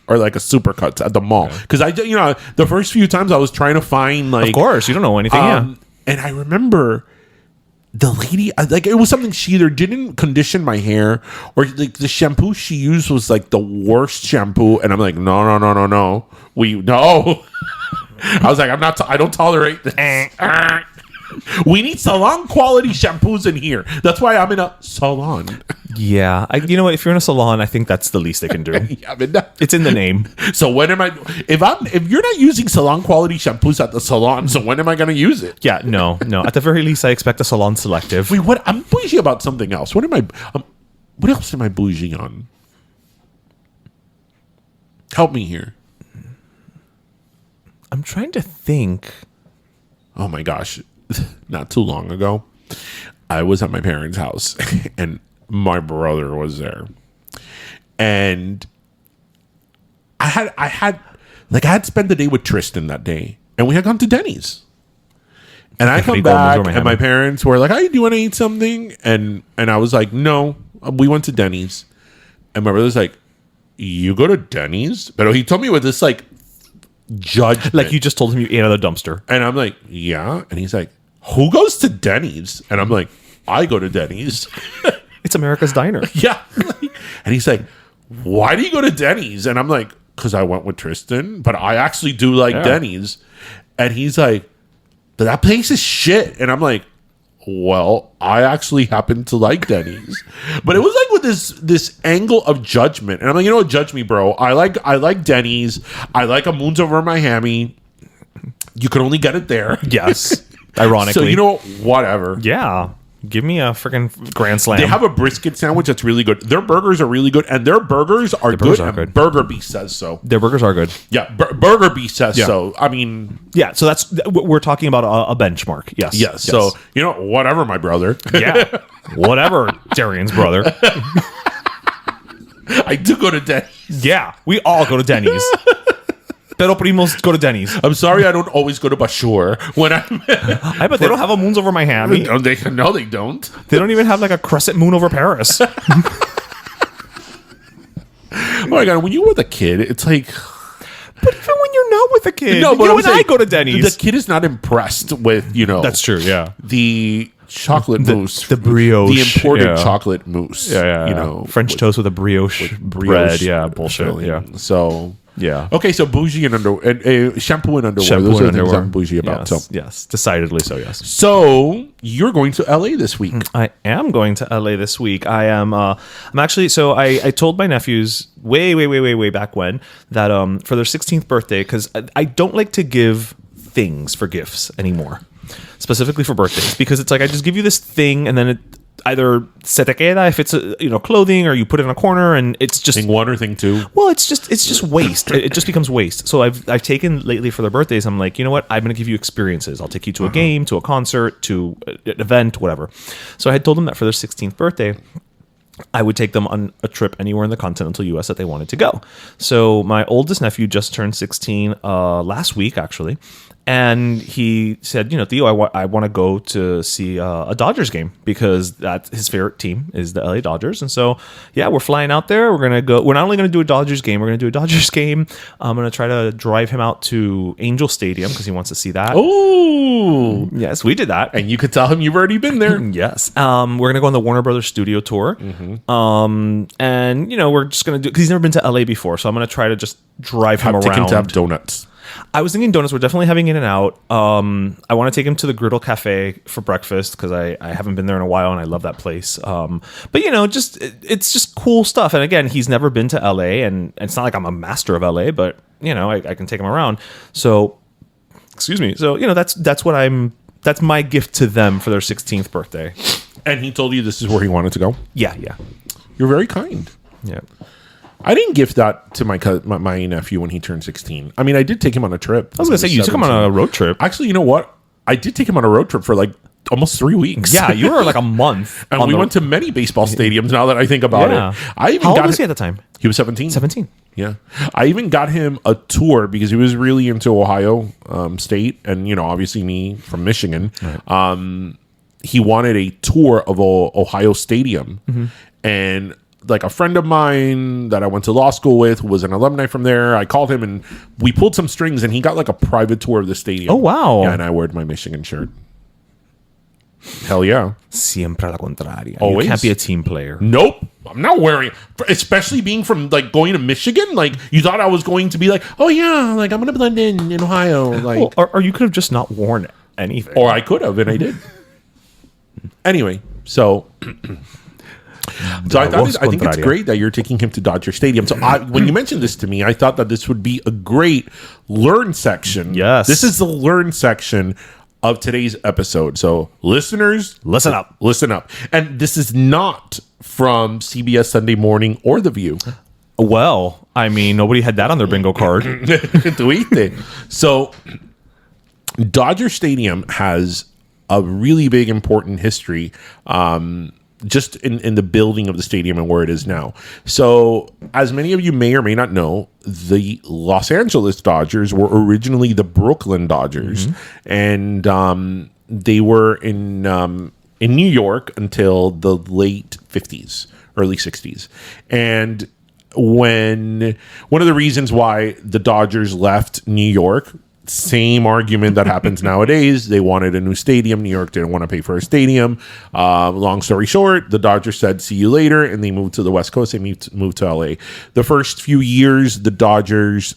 Or like a Supercuts at the mall. Because the first few times I was trying to find like... Of course, you don't know anything, And I remember the lady, like it was something she either didn't condition my hair or like the shampoo she used was like the worst shampoo. And I'm like, no. No. I was like, I don't tolerate this. We need salon quality shampoos in here. That's why I'm in a salon. Yeah. You know what? If you're in a salon, I think that's the least they can do. It's in the name. So when am I... If you're not using salon quality shampoos at the salon, so when am I going to use it? Yeah, no. At the very least, I expect a salon selective. Wait, what? I'm bougie about something else. What else am I bougie on? Help me here. I'm trying to think. Oh my gosh. Not too long ago, I was at my parents' house and my brother was there. And I had spent the day with Tristan that day, and we had gone to Denny's. And I come back, and my parents were like, "Hey, do you want to eat something?" And I was like, "No, we went to Denny's." And my brother's like, "You go to Denny's?" But he told me with this like judgment, like you just told him you ate out of the dumpster. And I'm like, "Yeah." And he's like, "Who goes to Denny's?" And I'm like, "I go to Denny's." It's America's diner. Yeah. And he's like, "Why do you go to Denny's?" And I'm like, "Because I went with Tristan, but I actually do like Denny's." And he's like, "But that place is shit." And I'm like, "Well, I actually happen to like Denny's." But it was like with this angle of judgment. And I'm like, "You know what? Judge me, bro. I like Denny's. I like a Moons Over Miami. You can only get it there." Yes. Ironically. So, you know what? Whatever. Yeah. Give me a freaking grand slam. They have a brisket sandwich that's really good. Their burgers are really good, and their burgers are good. And Burger Beef says so. Their burgers are good. Yeah, Burger Beef says so. I mean, yeah. So that's we're talking about a benchmark. Yes. Yes. So you know, whatever, my brother. Yeah. Whatever, Darian's brother. I do go to Denny's. Yeah, we all go to Denny's. Pero primos go to Denny's. I'm sorry, I don't always go to Bashur when I'm. I bet they don't have a Moons Over Miami. No, they don't. They don't even have like a crescent moon over Paris. Oh my god! When you were with a kid, it's like. But even when you're not with a kid, no, but you and I go to Denny's. The kid is not impressed with That's true. Yeah. The chocolate mousse, the brioche, the imported chocolate mousse. Yeah. You know, French toast with a brioche bread. Yeah, bullshit. Filling. Yeah. So. Yeah. Okay, so bougie and underwear, and shampoo and underwear. Those are the things I'm bougie about. Yes, yes, decidedly so. Yes. So you're going to LA this week. I am going to LA this week. I am. I'm actually. So I told my nephews way back when that for their 16th birthday, because I don't like to give things for gifts anymore, specifically for birthdays, because it's like I just give you this thing and then it either se te queda if it's clothing, or you put it in a corner and it's just thing one or thing two. Well, it's just waste. It just becomes waste. So I've taken lately for their birthdays. I'm like, you know what? I'm going to give you experiences. I'll take you to a game, to a concert, to an event, whatever. So I had told them that for their 16th birthday, I would take them on a trip anywhere in the continental U.S. that they wanted to go. So my oldest nephew just turned 16 last week, actually. And he said, Theo, I want to go to see a Dodgers game because that's his favorite team is the LA Dodgers. And so, yeah, we're flying out there. We're going to go. We're not only going to do a Dodgers game. We're going to do a Dodgers game. I'm going to try to drive him out to Angel Stadium because he wants to see that. Oh, yes, we did that. And you could tell him you've already been there. Yes. We're going to go on the Warner Brothers studio tour. And, we're just going to do, because he's never been to LA before. So I'm going to try to just drive him around. Take him to have donuts. I was thinking donuts. We're definitely having In-N-Out. I want to take him to the Griddle Cafe for breakfast because I haven't been there in a while and I love that place. But it's just cool stuff. And again, he's never been to LA, and it's not like I'm a master of LA, but I can take him around. So, excuse me. So that's my gift to them for their 16th birthday. And he told you this is where he wanted to go? Yeah. You're very kind. Yeah. I didn't gift that to my nephew when he turned 16. I mean, I did take him on a trip. I was going to say, you took him on a road trip. Actually, you know what? I did take him on a road trip for like almost 3 weeks. Yeah, you were like a month. And we went to many baseball stadiums now that I think about it. How old was he at the time? He was 17. 17. Yeah. I even got him a tour because he was really into Ohio State. And, obviously me from Michigan. Right. He wanted a tour of Ohio Stadium. Mm-hmm. And like a friend of mine that I went to law school with was an alumni from there. I called him and we pulled some strings and he got like a private tour of the stadium. Oh, wow. Yeah, and I wore my Michigan shirt. Hell yeah. Siempre la contraria. Always. You can't be a team player. Nope. I'm not wearing it. Especially being from like going to Michigan. Like you thought I was going to be like, oh yeah, like I'm going to blend in Ohio. Like, or you could have just not worn anything. Or I could have and I did. Anyway, so... So I think it's great that you're taking him to Dodger Stadium. So when you mentioned this to me, I thought that this would be a great learn section. Yes. This is the learn section of today's episode. So listeners, listen up. Listen up. And this is not from CBS Sunday Morning or The View. Well, I mean, nobody had that on their bingo card. So Dodger Stadium has a really big, important history just in the building of the stadium and where it is now. So, as many of you may or may not know, the Los Angeles Dodgers were originally the Brooklyn Dodgers. Mm-hmm. And they were in New York until the late 50s, early 60s. And when one of the reasons why the Dodgers left New York, same argument that happens nowadays. They wanted a new stadium. New York didn't want to pay for a stadium. Long story short, the Dodgers said, see you later. And they moved to the West Coast. They moved to LA. The first few years, the Dodgers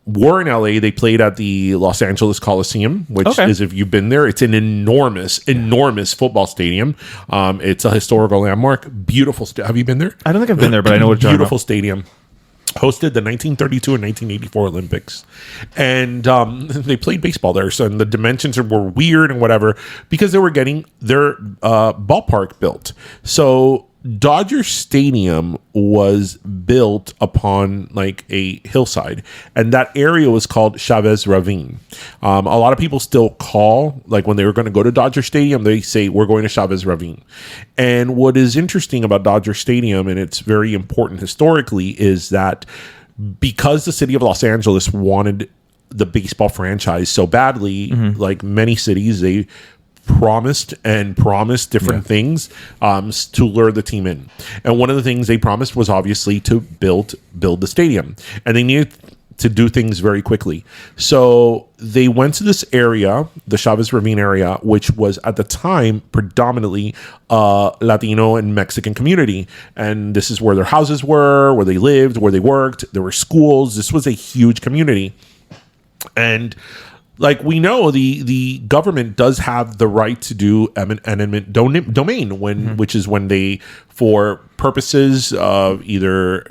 were in LA. They played at the Los Angeles Coliseum, which is, if you've been there, it's an enormous football stadium. It's a historical landmark. Beautiful. Have you been there? I don't think I've been there, but I know what you're beautiful stadium. Hosted the 1932 and 1984 Olympics, and they played baseball there. So the dimensions were weird and whatever because they were getting their ballpark built. So Dodger Stadium was built upon like a hillside, and that area was called Chavez Ravine. A lot of people still call, like when they were going to go to Dodger Stadium, they say we're going to Chavez Ravine. And what is interesting about Dodger Stadium, and it's very important historically, is that because the city of Los Angeles wanted the baseball franchise so badly, like many cities, they promised different things to lure the team in. And one of the things they promised was obviously to build the stadium. And they needed to do things very quickly. So they went to this area, the Chavez Ravine area, which was at the time predominantly Latino and Mexican community. And this is where their houses were, where they lived, where they worked. There were schools. This was a huge community. And like we know, the government does have the right to do eminent domain which is when they, for purposes of either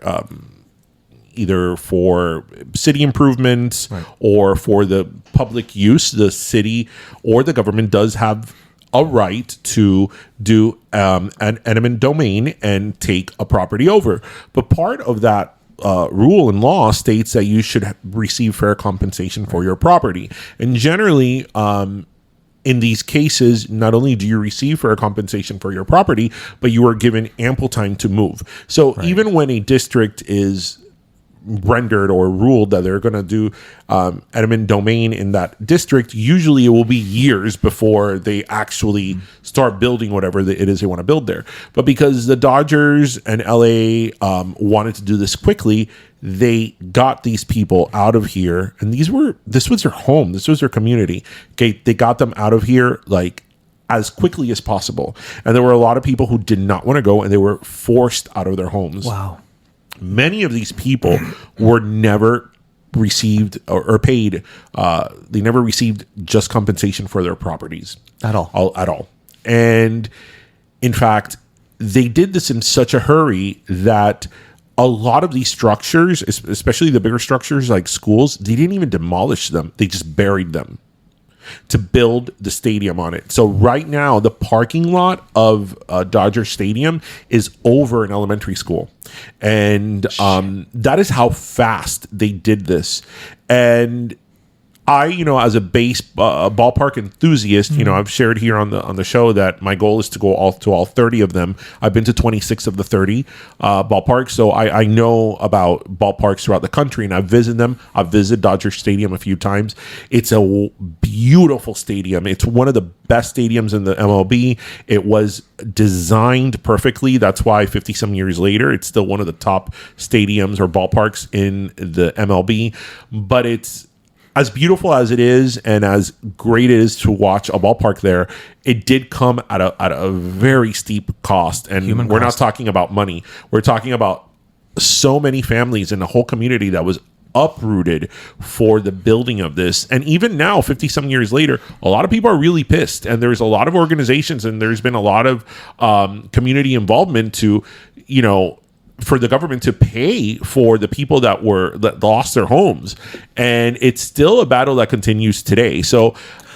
for city improvements or for the public use, the city or the government does have a right to do an eminent domain and take a property over. But part of that rule and law states that you should receive fair compensation for your property. And generally, in these cases, not only do you receive fair compensation for your property, but you are given ample time to move. So even when a district is rendered or ruled that they're going to do eminent domain in that district, usually it will be years before they actually start building whatever it is they want to build there. But because the Dodgers and LA wanted to do this quickly, they got these people out of here, and this was their home, this was their community. Okay, they got them out of here like as quickly as possible, and there were a lot of people who did not want to go, and they were forced out of their homes. Wow. Many of these people were never received or paid. They never received just compensation for their properties at all. And in fact, they did this in such a hurry that a lot of these structures, especially the bigger structures like schools, they didn't even demolish them. They just buried them to build the stadium on it. So right now, the parking lot of Dodger Stadium is over an elementary school. And that is how fast they did this. And I, as a ballpark enthusiast, I've shared here on the show that my goal is to go to all 30 of them. I've been to 26 of the 30 ballparks, so I know about ballparks throughout the country, and I've visited them. I've visited Dodger Stadium a few times. It's a beautiful stadium. It's one of the best stadiums in the MLB. It was designed perfectly. That's why 50-some years later, it's still one of the top stadiums or ballparks in the MLB. But it's as beautiful as it is and as great it is to watch a ballpark there, it did come at a very steep cost. And we're not talking about money. We're talking about so many families and a whole community that was uprooted for the building of this. And even now, 50-some years later, a lot of people are really pissed. And there's a lot of organizations and there's been a lot of community involvement to, for the government to pay for the people that lost their homes, and it's still a battle that continues today. So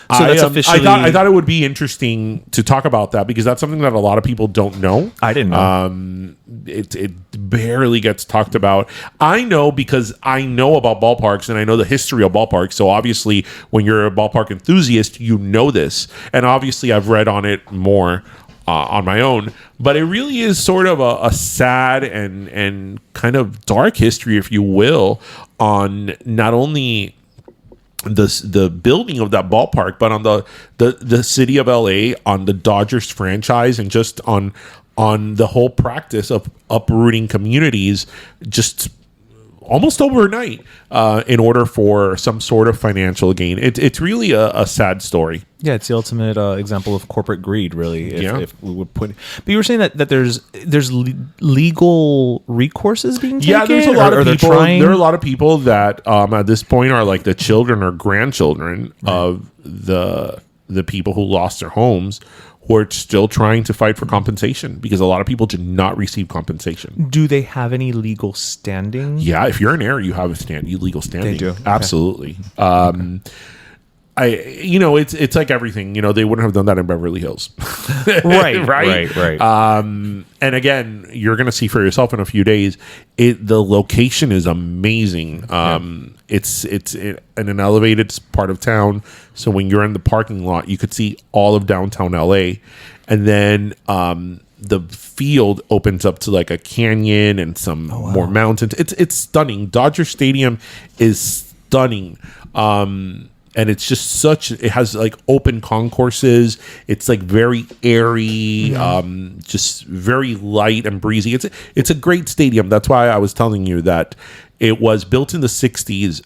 that's officially. I thought it would be interesting to talk about that because that's something that a lot of people don't know. I didn't know. It barely gets talked about. I know because I know about ballparks and I know the history of ballparks. So obviously, when you're a ballpark enthusiast, you know this, and obviously, I've read on it more on my own, but it really is sort of a sad and kind of dark history, if you will, on not only the building of that ballpark, but on the city of LA, on the Dodgers franchise, and just on the whole practice of uprooting communities just almost overnight in order for some sort of financial gain. It's really a sad story. Yeah, it's the ultimate example of corporate greed, really. If we would put, but you were saying that there's legal recourses being taken. Yeah, there's a lot of people. There are a lot of people that at this point are like the children or grandchildren of the people who lost their homes, who are still trying to fight for compensation, because a lot of people did not receive compensation. Do they have any legal standing? Yeah, if you're an heir, you have legal standing. They do. Absolutely. Okay. It's like everything. They wouldn't have done that in Beverly Hills, right. And again, you're going to see for yourself in a few days. The location is amazing. It's in an elevated part of town, so when you're in the parking lot, you could see all of downtown LA, and then the field opens up to like a canyon and some more mountains. It's stunning. Dodger Stadium is stunning. And it's just it has like open concourses. It's like very airy, just very light and breezy. It's a great stadium. That's why I was telling you that it was built in the 60s,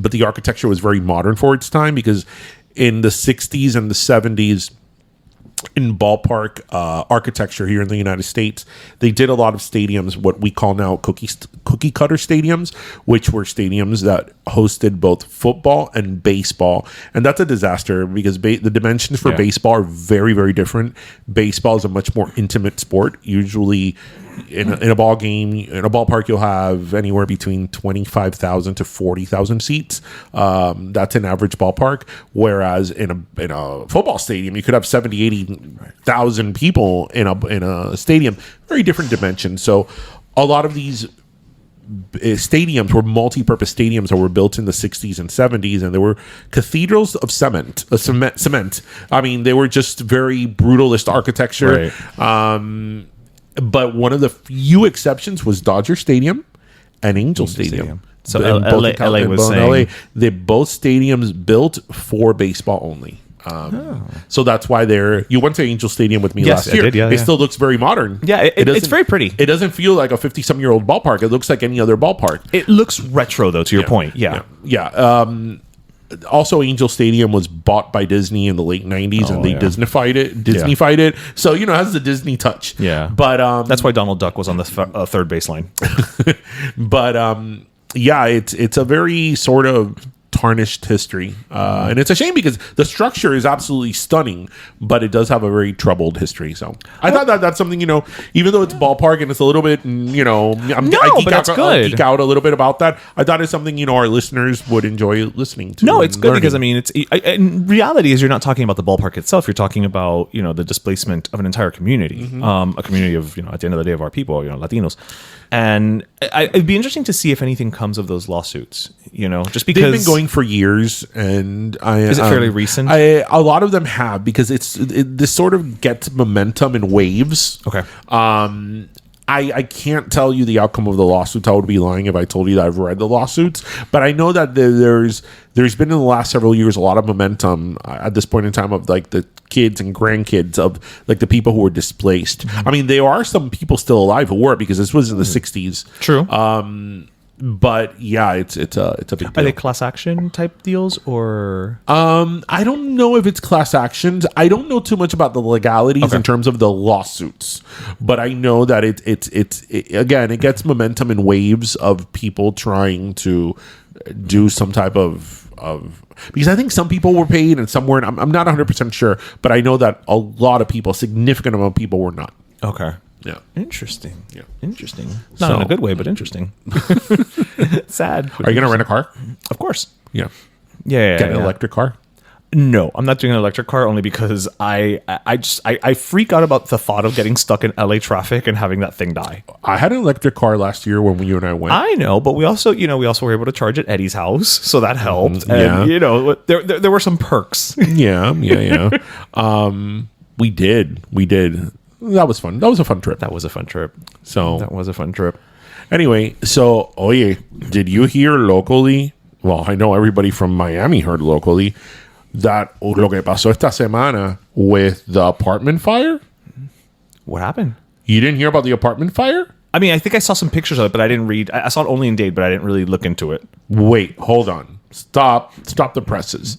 but the architecture was very modern for its time, because in the 60s and the 70s, in ballpark architecture here in the United States, they did a lot of stadiums, what we call now cookie cutter stadiums, which were stadiums that hosted both football and baseball. And that's a disaster, because the dimensions for baseball are very, very different. Baseball is a much more intimate sport. Usually in a ball game, in a ballpark, you'll have anywhere between 25,000 to 40,000 seats. That's an average ballpark. Whereas in a football stadium, you could have 70, 80,000 people in a stadium. Very different dimensions. So a lot of these stadiums were multi-purpose stadiums that were built in the 60s and 70s, and they were cathedrals of cement. I mean, they were just very brutalist architecture. Right. But one of the few exceptions was Dodger Stadium and Angel Stadium. So LA was saying they both stadiums built for baseball only. So that's why you went to Angel Stadium with me last year. I did, it still looks very modern. Yeah, it's very pretty. It doesn't feel like a 50-some-year-old ballpark. It looks like any other ballpark. It looks retro, though, to your point. Yeah. Also, Angel Stadium was bought by Disney in the late 90s, and they Disneyfied it. So, it has the Disney touch. Yeah. But that's why Donald Duck was on the third baseline. But it's a very sort of tarnished history, and it's a shame, because the structure is absolutely stunning, but it does have a very troubled history. So I thought that's something, even though it's ballpark and it's a little bit, I geek out a little bit about that. I thought it's something our listeners would enjoy listening to. No, it's good, because in reality, is you're not talking about the ballpark itself. You're talking about the displacement of an entire community, a community of at the end of the day of our people, Latinos. And it'd be interesting to see if anything comes of those lawsuits, just because they've been going for years. And is it fairly recent? A lot of them have, because this sort of gets momentum in waves. Okay. I can't tell you the outcome of the lawsuits. I would be lying if I told you that I've read the lawsuits. But I know that there's been in the last several years a lot of momentum at this point in time of like the kids and grandkids of like the people who were displaced. Mm-hmm. I mean, there are some people still alive who were, because this was in the 60s. True. But yeah, it's a big deal. Are they class action type deals, or? I don't know if it's class actions. I don't know too much about the legalities in terms of the lawsuits, but I know that it gets momentum in waves of people trying to do some type of because I think some people were paid and some weren't. I'm not 100% sure, but I know that a lot of people, significant amount of people, were not. Okay. Yeah. Interesting. Yeah. Interesting. Not in a good way, but interesting. Sad. Are you going to rent a car? Of course. Yeah. Yeah. Get an electric car? No, I'm not doing an electric car, only because I freak out about the thought of getting stuck in LA traffic and having that thing die. I had an electric car last year when you and I went. I know, but we also were able to charge at Eddie's house, so that helped. And there were some perks. Yeah. We did. That was fun. That was a fun trip. Anyway, so, did you hear locally well, I know everybody from Miami heard locally that lo que pasó esta semana with the apartment fire. What happened? You didn't hear about the apartment fire? I mean, I think I saw some pictures of it, but I didn't read. I saw it only in Dade, but I didn't really look into it. Wait, hold on. Stop the presses.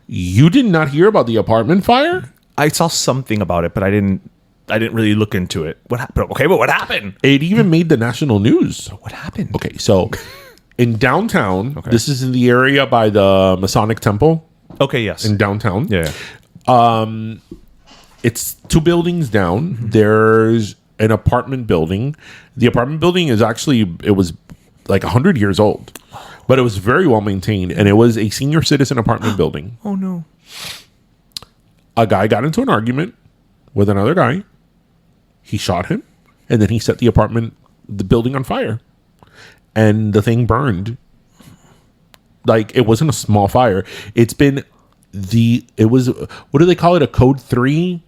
You did not hear about the apartment fire? I saw something about it, but I didn't really look into it. What happened? Okay, but what happened? It even made the national news. What happened? Okay, so in downtown, this is in the area by the Masonic Temple. Okay, yes. In downtown. Yeah. It's 2 buildings down. Mm-hmm. There's an apartment building. The apartment building is actually, it was like 100 years old, but it was very well maintained, and it was a senior citizen apartment building. Oh, no. A guy got into an argument with another guy. He shot him, and then he set the building on fire, and the thing burned. Like, it wasn't a small fire. It was, what do they call it? A code 3?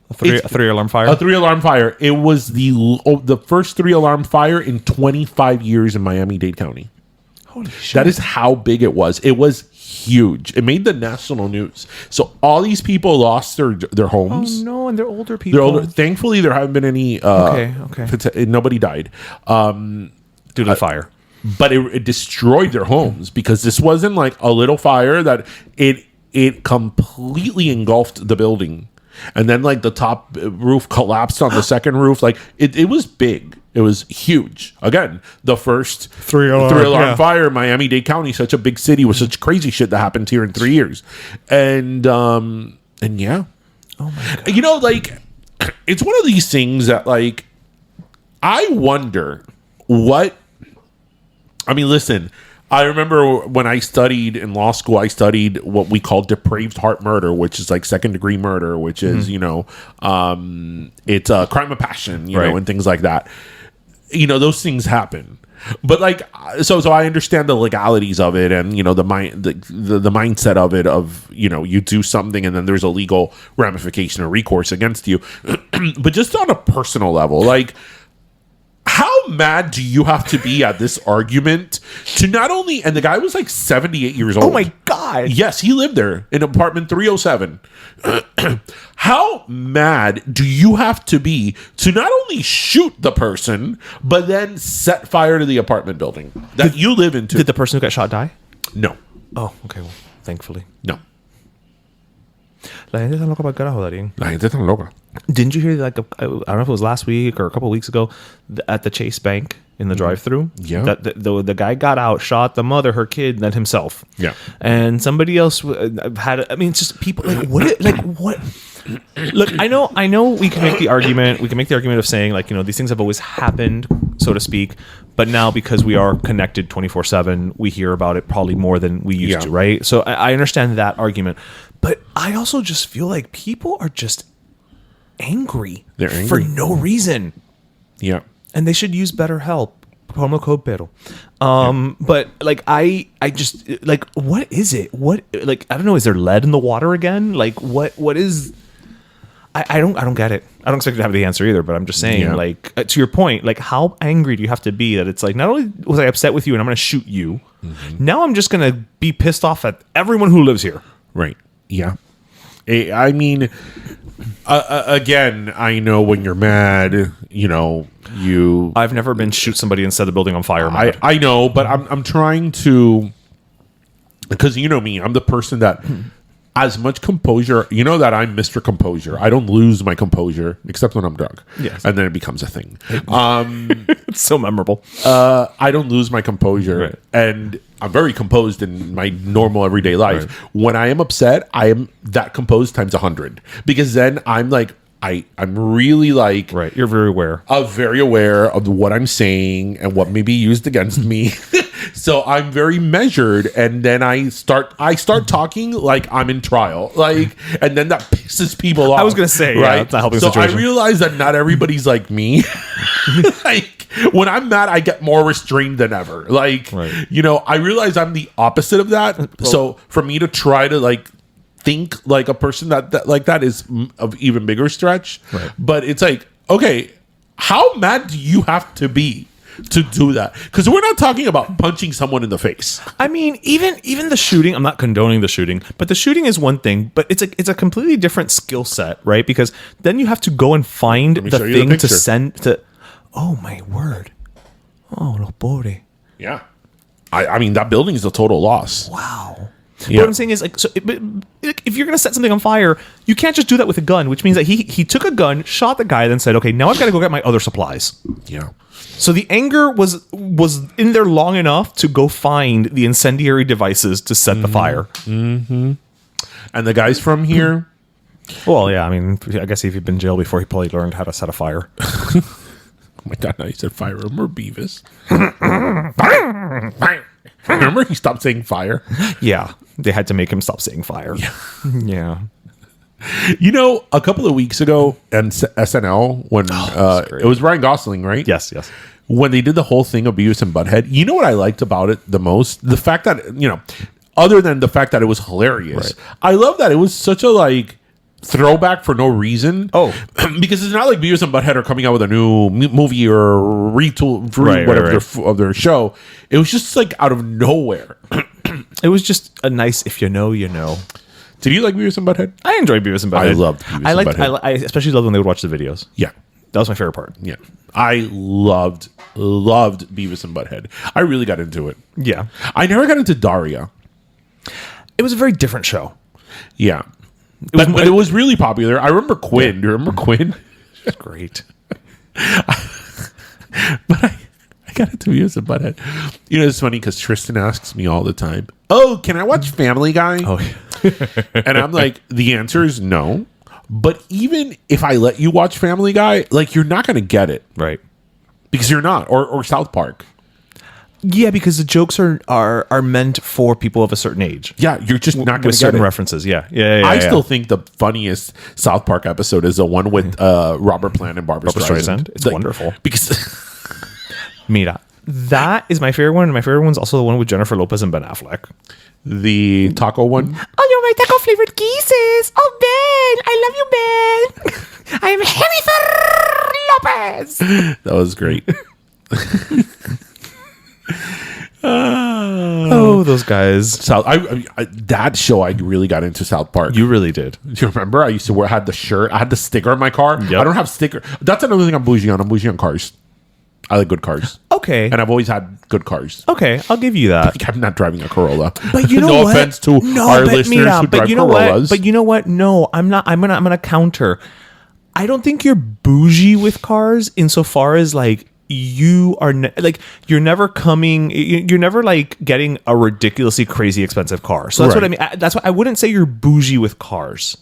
A 3-alarm fire? A 3-alarm fire. It was the first 3-alarm fire in 25 years in Miami-Dade County. Holy shit. That is how big it was. It was huge. It made the national news. So all these people lost their homes. Oh, no, and they're older people. They're older. Thankfully, there haven't been any... Okay. Nobody died. Due to the fire. But it destroyed their homes, because this wasn't like a little fire that it completely engulfed the building. And then, like, the top roof collapsed on the second roof. Like, it was big. It was huge. Again, the first 3-alarm fire in Miami-Dade County, such a big city with such crazy shit that happened here in 3 years. And yeah. Oh, my God. You know, like, it's one of these things that, like, I wonder what... I mean, listen... I remember when I studied in law school, I studied what we call depraved heart murder, which is like second-degree murder, which is, it's a crime of passion, you know, and things like that. You know, those things happen. But like, so I understand the legalities of it, and, you know, the mindset of it, of, you know, you do something and then there's a legal ramification or recourse against you. But just on a personal level, like, how mad do you have to be at this argument to not only... And the guy was like 78 years old. Oh, my God. Yes, he lived there in apartment 307. How mad do you have to be to not only shoot the person, but then set fire to the apartment building that you live into? Did the person who got shot die? No. Oh, okay. Well, thankfully. No. La gente está loca para el carajo, Darín. La gente está loca. Didn't you hear, like, I don't know if it was last week or a couple of weeks ago, at the Chase Bank in the drive-thru? Yeah. That the guy got out, shot the mother, her kid, then himself. Yeah. And somebody else had... I mean, it's just people... Like, what... Look, I know we can make the argument. We can make the argument of saying, like, you know, these things have always happened, so to speak. But now, because we are connected 24/7, we hear about it probably more than we used to, right? So I understand that argument. But I also just feel like people are just angry. They're angry for no reason. Yeah. And they should use BetterHelp. Promo code Pero. But like I just like, what is it? What, like, I don't know, is there lead in the water again? Like what is... I don't get it. I don't expect to have the answer either, but I'm just saying, like, to your point, like, how angry do you have to be that it's like, not only was I upset with you and I'm going to shoot you, now I'm just going to be pissed off at everyone who lives here. Right. Yeah. I mean, again, I know when you're mad, you know, I've never been shoot somebody and set the building on fire. I know, but I'm trying to, because you know me, I'm the person that... As much composure, you know that I'm Mr. Composure. I don't lose my composure except when I'm drunk. Yes. And then it becomes a thing. It's so memorable. I don't lose my composure. Right. And I'm very composed in my normal everyday life. Right. When I am upset, I am that composed times 100. Because then I'm like, I'm really like... Right. You're very aware. Very aware of what I'm saying and what may be used against me. So I'm very measured, and then I start talking like I'm in trial, like, and then that pisses people off. I was gonna say, right? It's not helping so situation. I realize that not everybody's like me. Like, when I'm mad, I get more restrained than ever. Like, you know, I realize I'm the opposite of that. So for me to try to like think like a person that like that is of even bigger stretch. Right. But it's like, okay, how mad do you have to be to do that, because we're not talking about punching someone in the face. I mean, even the shooting, I'm not condoning the shooting, but the shooting is one thing, but it's a completely different skill set, right? Because then you have to go and find the thing to send to. Oh my word. Oh, lo pobre. Yeah. I mean, that building is a total loss. Wow. Yeah. What I'm saying is, like, so if you're going to set something on fire, you can't just do that with a gun, which means that he took a gun, shot the guy, then said, okay, now I've got to go get my other supplies. Yeah. So the anger was in there long enough to go find the incendiary devices to set the fire. Mm-hmm. And the guys from here... Well, yeah, I mean, I guess if he'd been in jail before, he probably learned how to set a fire. Oh my God, now he said fire. Remember Beavis? Fire! Fire! Remember he stopped saying fire? Yeah, they had to make him stop saying fire. Yeah. You know, a couple of weeks ago on SNL, when it was Ryan Gosling, right? Yes. When they did the whole thing of Beavis and Butthead, you know what I liked about it the most? The fact that, you know, other than the fact that it was hilarious, I love that it was such a, like, throwback for no reason. Oh, because it's not like Beavis and Butthead are coming out with a new movie or retool of their show. It was just like out of nowhere. It was just a nice, if you know, you know. Did you like Beavis and Butthead? I enjoyed Beavis and Butthead. I loved Beavis and Butthead. I especially loved when they would watch the videos. Yeah, that was my favorite part. Yeah, I loved Beavis and Butthead. I really got into it. Yeah, I never got into Daria. It was a very different show. Yeah. But it was really popular. I remember Quinn. Yeah. Do you remember Quinn? Great. But I got into Beavis and Butthead. You know, it's funny because Tristan asks me all the time, oh, can I watch Family Guy? Oh, yeah. And I'm like, the answer is no. But even if I let you watch Family Guy, like, you're not going to get it. Right. Because you're not. Or South Park. Yeah, because the jokes are meant for people of a certain age. Yeah, you're just not going to get certain it. references. Yeah. I still think the funniest South Park episode is the one with Robert Plant and Barbra Streisand. It's like, wonderful. Because Mira, that is my favorite one. And my favorite one's also the one with Jennifer Lopez and Ben Affleck. The taco one. Oh, you're my taco flavored kisses. Oh, Ben, I love you, Ben. I am Jennifer Lopez. That was great. Oh, those guys! That show, I really got into South Park. You really did. Do you remember? I used to wear. I had the shirt. I had the sticker on my car. Yep. I don't have sticker. That's another thing I'm bougie on. I'm bougie on cars. I like good cars. Okay, and I've always had good cars. Okay, I'll give you that. Like, I'm not driving a Corolla. But you know no what? offense to our listeners who drive Corollas. But you know what? No, I'm not. I'm gonna counter. I don't think you're bougie with cars insofar as like. You are you're never like getting a ridiculously crazy expensive car. So that's what I mean. That's why I wouldn't say you're bougie with cars.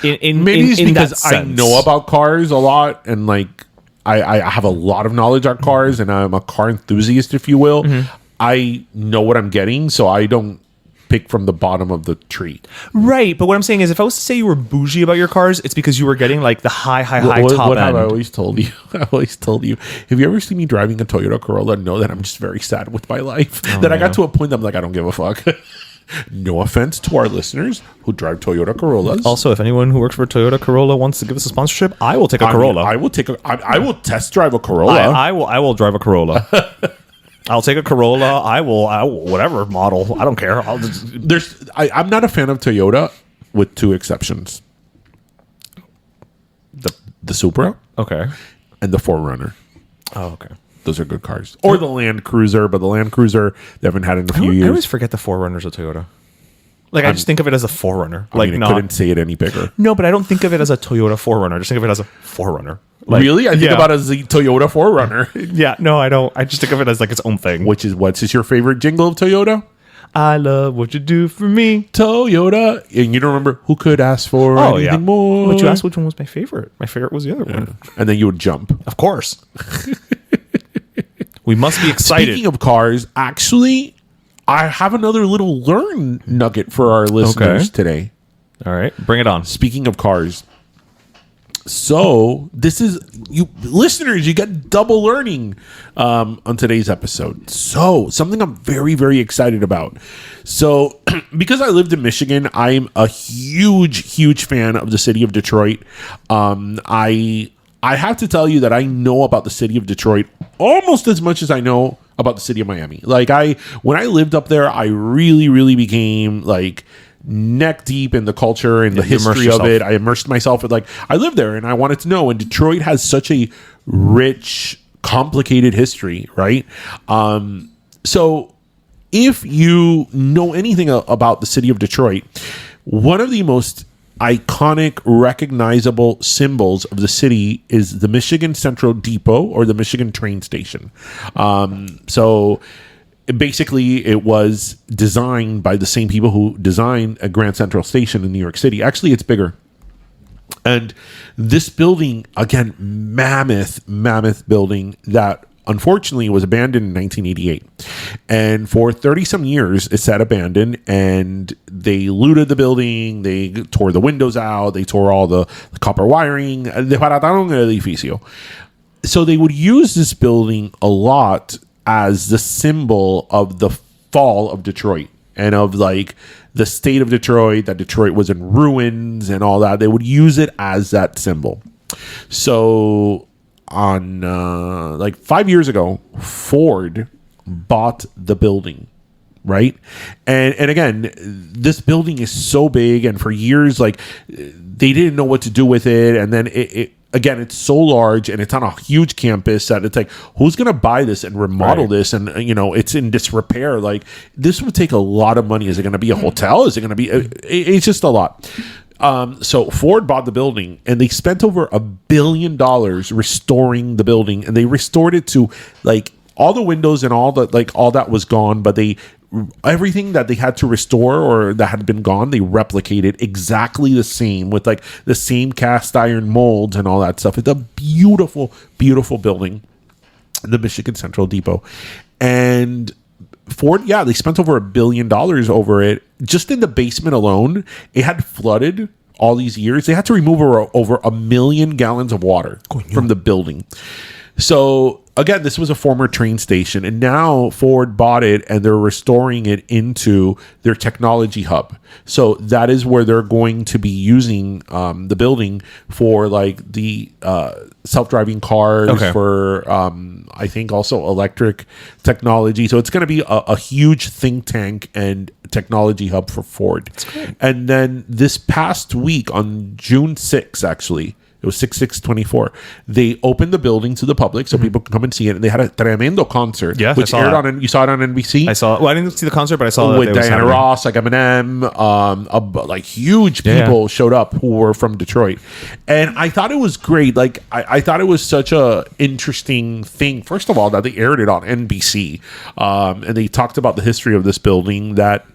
Maybe it's because I know about cars a lot and like I have a lot of knowledge on cars and I'm a car enthusiast, if you will. Mm-hmm. I know what I'm getting, so I don't pick from the bottom of the tree. Right, but what I'm saying is if I was to say you were bougie about your cars, it's because you were getting like the high top end. What have I always told you? I always told you, if you ever see me driving a Toyota Corolla, know that I'm just very sad with my life. I got to a point that I'm like, I don't give a fuck. No offense to our listeners who drive Toyota Corollas. Also, if anyone who works for Toyota Corolla wants to give us a sponsorship, I will take a Corolla. I will test drive a Corolla. I will drive a Corolla. I'll take a Corolla. I will whatever model. I don't care. I'm not a fan of Toyota with two exceptions. The Supra. Okay. And the 4Runner. Oh, okay. Those are good cars. Or the Land Cruiser, but the Land Cruiser they haven't had in a few years. I always forget the 4Runner's a Toyota. Like, I just think of it as a 4Runner. I couldn't say it any bigger. No, but I don't think of it as a Toyota 4Runner. I just think of it as a 4Runner. Like, really? I think about it as a Toyota 4Runner. Yeah, no, I don't. I just think of it as like its own thing. What's your favorite jingle of Toyota? I love what you do for me, Toyota. And you don't remember who could ask for anything more? But you asked which one was my favorite. My favorite was the other one. And then you would jump. Of course. We must be excited. Speaking of cars, actually, I have another little learn nugget for our listeners today. All right, bring it on. Speaking of cars. So this is you listeners, you get double learning on today's episode. So something I'm very, very excited about. So because I lived in Michigan, I'm a huge fan of the city of Detroit. I have to tell you that I know about the city of Detroit almost as much as I know about the city of Miami. Like when I lived up there, I really, really became like neck deep in the culture and the history of it. I immersed myself with I lived there and I wanted to know. And Detroit has such a rich, complicated history, right? So if you know anything about the city of Detroit, one of the most iconic, recognizable symbols of the city is the Michigan Central Depot or the Michigan train station. So basically, it was designed by the same people who designed a Grand Central Station in New York City. Actually, it's bigger. And this building, again, mammoth building that unfortunately was abandoned in 1988. And for 30 some years, it sat abandoned, and they looted the building. They tore the windows out. They tore all the copper wiring. Desbarataron el edificio. So they would use this building a lot as the symbol of the fall of Detroit and of the state of Detroit, that Detroit was in ruins and all that. They would use it as that symbol. So on 5 years ago, Ford bought the building, right? And again, this building is so big, and for years they didn't know what to do with it. And then it again, it's so large and it's on a huge campus that it's who's going to buy this and remodel this? And it's in disrepair. This would take a lot of money. Is it going to be a hotel? Is it going to be it's just a lot. So Ford bought the building, and they spent over $1 billion restoring the building, and they restored it to all the windows and all the all that was gone, but everything that they had to restore or that had been gone, they replicated exactly the same with the same cast iron molds and all that stuff. It's a beautiful, beautiful building, the Michigan Central Depot. And Ford, they spent over $1 billion over it. Just in the basement alone, it had flooded all these years. They had to remove over 1 million gallons of water from the building. So again, this was a former train station, and now Ford bought it and they're restoring it into their technology hub. So that is where they're going to be using the building for the self-driving cars, for I think also electric technology. So it's going to be a huge think tank and technology hub for Ford. That's great. And then this past week on June 6th, actually, it was 6/6/24. They opened the building to the public so people can come and see it. And they had a tremendo concert, which aired on. You saw it on NBC. I saw it. Well, I didn't see the concert, but I saw it with Diana Ross, Eminem, huge people showed up who were from Detroit, and I thought it was great. I thought it was such a interesting thing. First of all, that they aired it on NBC, and they talked about the history of this building. That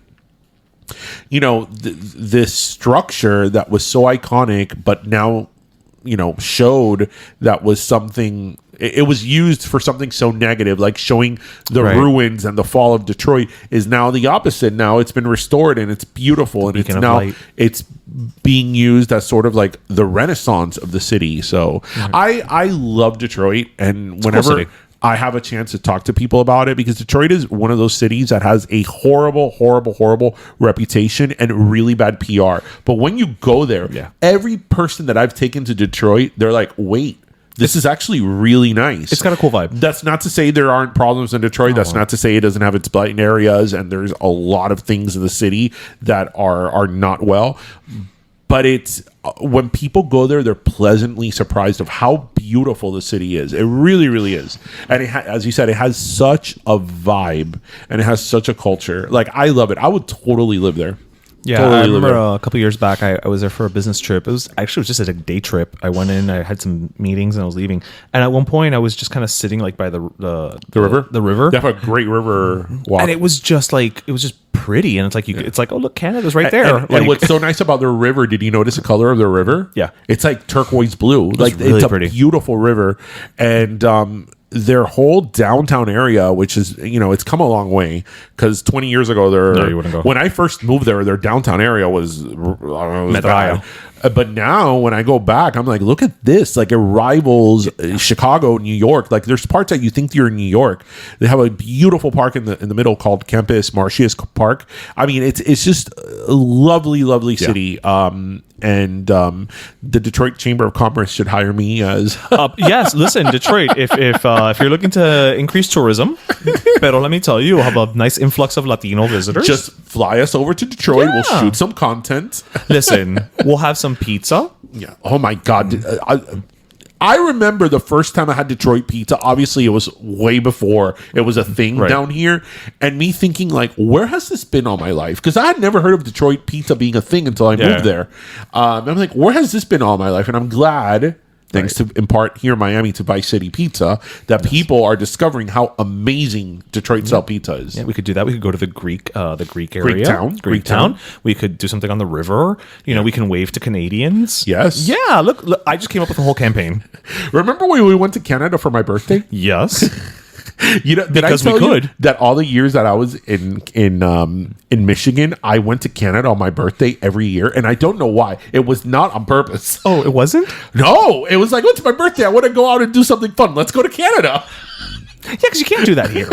this structure that was so iconic, but now showed that was something, it was used for something so negative, showing the ruins and the fall of Detroit, is now the opposite. Now it's been restored and it's beautiful, and it's being used as sort of the Renaissance of the city. So I love Detroit, and whenever I have a chance to talk to people about it, because Detroit is one of those cities that has a horrible, horrible, horrible reputation and really bad PR. But when you go there, every person that I've taken to Detroit, they're like, wait, this is actually really nice. It's got a cool vibe. That's not to say there aren't problems in Detroit. That's not to say it doesn't have its blighting areas, and there's a lot of things in the city that are not well. But it's when people go there, they're pleasantly surprised of how beautiful the city is. It really, really is. And as you said, it has such a vibe and it has such a culture. I love it. I would totally live there. Yeah, totally. I remember a couple years back, I was there for a business trip. It was just a day trip. I went in, I had some meetings, and I was leaving. And at one point, I was just kind of sitting by the river. The river. They have a great river walk, and it was just pretty. And it's oh look, Canada's right there. And what's so nice about the river? Did you notice the color of the river? Yeah, it's turquoise blue. It's really pretty. Beautiful river, and their whole downtown area, which is, it's come a long way, because 20 years ago, you wouldn't go. When I first moved there, their downtown area was bad. But now when I go back, I'm like, look at this. It rivals Chicago, New York. There's parts that you think you're in New York. They have a beautiful park in the middle called Campus Martius Park. I mean, it's just a lovely, lovely city. And the Detroit Chamber of Commerce should hire me as. Yes, listen, Detroit. If you're looking to increase tourism, pero let me tell you, we'll have a nice influx of Latino visitors. Just fly us over to Detroit. Yeah. We'll shoot some content. Listen, we'll have some pizza. Yeah. Oh my God. I remember the first time I had Detroit pizza. Obviously, it was way before it was a thing down here. And me thinking, like, where has this been all my life? Because I had never heard of Detroit pizza being a thing until I moved there. I'm like, where has this been all my life? And I'm glad, thanks to, in part, here in Miami to Vice City Pizza, that people are discovering how amazing Detroit style pizza is. Yeah, we could do that. We could go to the Greek area. Greek town. We could do something on the river. You know, we can wave to Canadians. Yes. Yeah, look, I just came up with a whole campaign. Remember when we went to Canada for my birthday? Yes. You know, because we could. That all the years that I was in Michigan, I went to Canada on my birthday every year, and I don't know why. It was not on purpose. Oh, it wasn't? No, it was like, oh, it's my birthday. I want to go out and do something fun. Let's go to Canada. Yeah, because you can't do that here.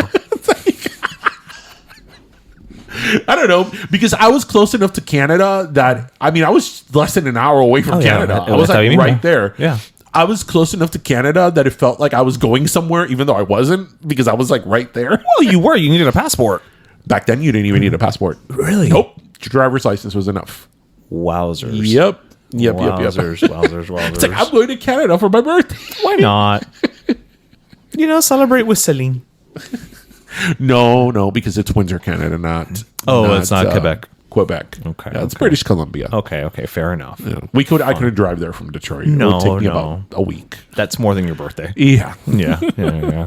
I don't know, because I was close enough to Canada that, I mean, I was less than an hour away from Canada. I was like right there. Yeah. I was close enough to Canada that it felt like I was going somewhere, even though I wasn't, because I was like right there. Well, you were. You needed a passport. Back then, you didn't even need a passport. Really? Nope. Your driver's license was enough. Wowzers. Yep. Wowzers. It's like, I'm going to Canada for my birthday. Why not? You know, celebrate with Celine. No, because it's Windsor, Canada, not. It's not Quebec. Quebec. Okay. Yeah, it's British Columbia. Okay, fair enough. Yeah. I couldn't drive there from Detroit. No, it would take me about a week. That's more than your birthday. Yeah. Yeah.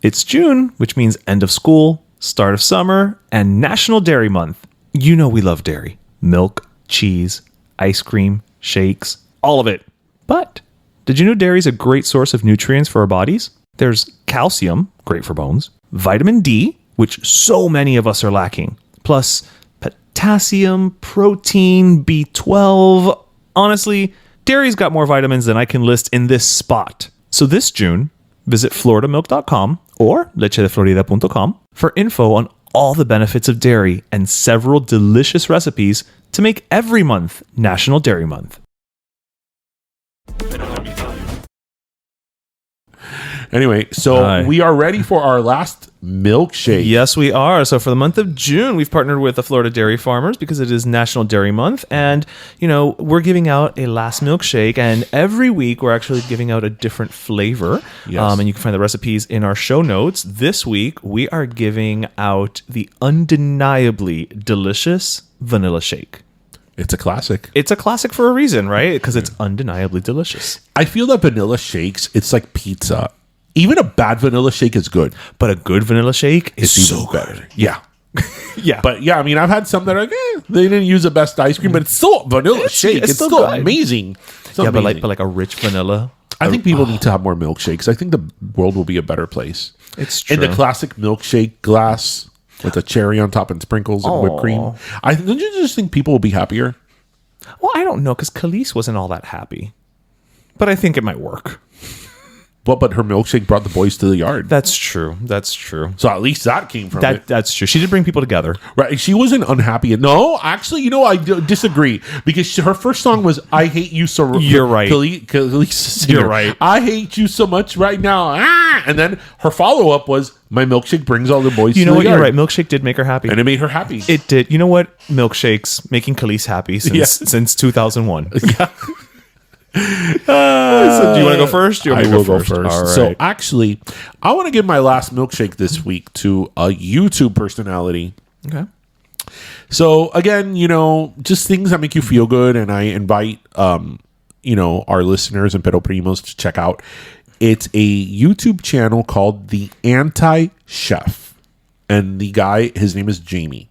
It's June, which means end of school, start of summer, and National Dairy Month. You know we love dairy. Milk, cheese, ice cream, shakes, all of it. But did you know dairy is a great source of nutrients for our bodies? There's calcium, great for bones, vitamin D, which so many of us are lacking, plus potassium, protein, B12. Honestly, dairy's got more vitamins than I can list in this spot. So this June, visit floridamilk.com or lechedeflorida.com for info on all the benefits of dairy and several delicious recipes to make every month National Dairy Month. Anyway, so we are ready for our last milkshake. Yes, we are. So for the month of June, we've partnered with the Florida Dairy Farmers because it is National Dairy Month. And, you know, we're giving out a last milkshake. And every week, we're actually giving out a different flavor. Yes. And you can find the recipes in our show notes. This week, we are giving out the undeniably delicious vanilla shake. It's a classic. It's a classic for a reason, right? Because it's undeniably delicious. I feel that vanilla shakes, it's like pizza. Even a bad vanilla shake is good. But a good vanilla shake is so better. good. Yeah. Yeah. But yeah, I mean, I've had some that are like, they didn't use the best ice cream, but it's still vanilla shake. It's still amazing. But like a rich vanilla. I think people need to have more milkshakes. I think the world will be a better place. It's true. In the classic milkshake glass with a cherry on top and sprinkles and whipped cream. Don't you just think people will be happier? Well, I don't know, because Khalees wasn't all that happy. But I think it might work. Well, but her milkshake brought the boys to the yard. That's true. So at least that came from it. That's true. She did bring people together. Right. She wasn't unhappy. No, actually, you know, I disagree. Because her first song was I Hate You So... You're right. You're right. I hate you so much right now. And then her follow-up was my milkshake brings all the boys to the yard. You know what? You're right. Milkshake did make her happy. And it made her happy. It did. You know what? Milkshakes making Khalees happy since 2001. Yeah. So do you want to go first? I will go first. All right. So actually, I want to give my last milkshake this week to a YouTube personality. Okay. So again, you know, just things that make you feel good, and I invite you know, our listeners and Pero Primos to check out. It's a YouTube channel called The Anti-Chef, and the guy, his name is Jamie.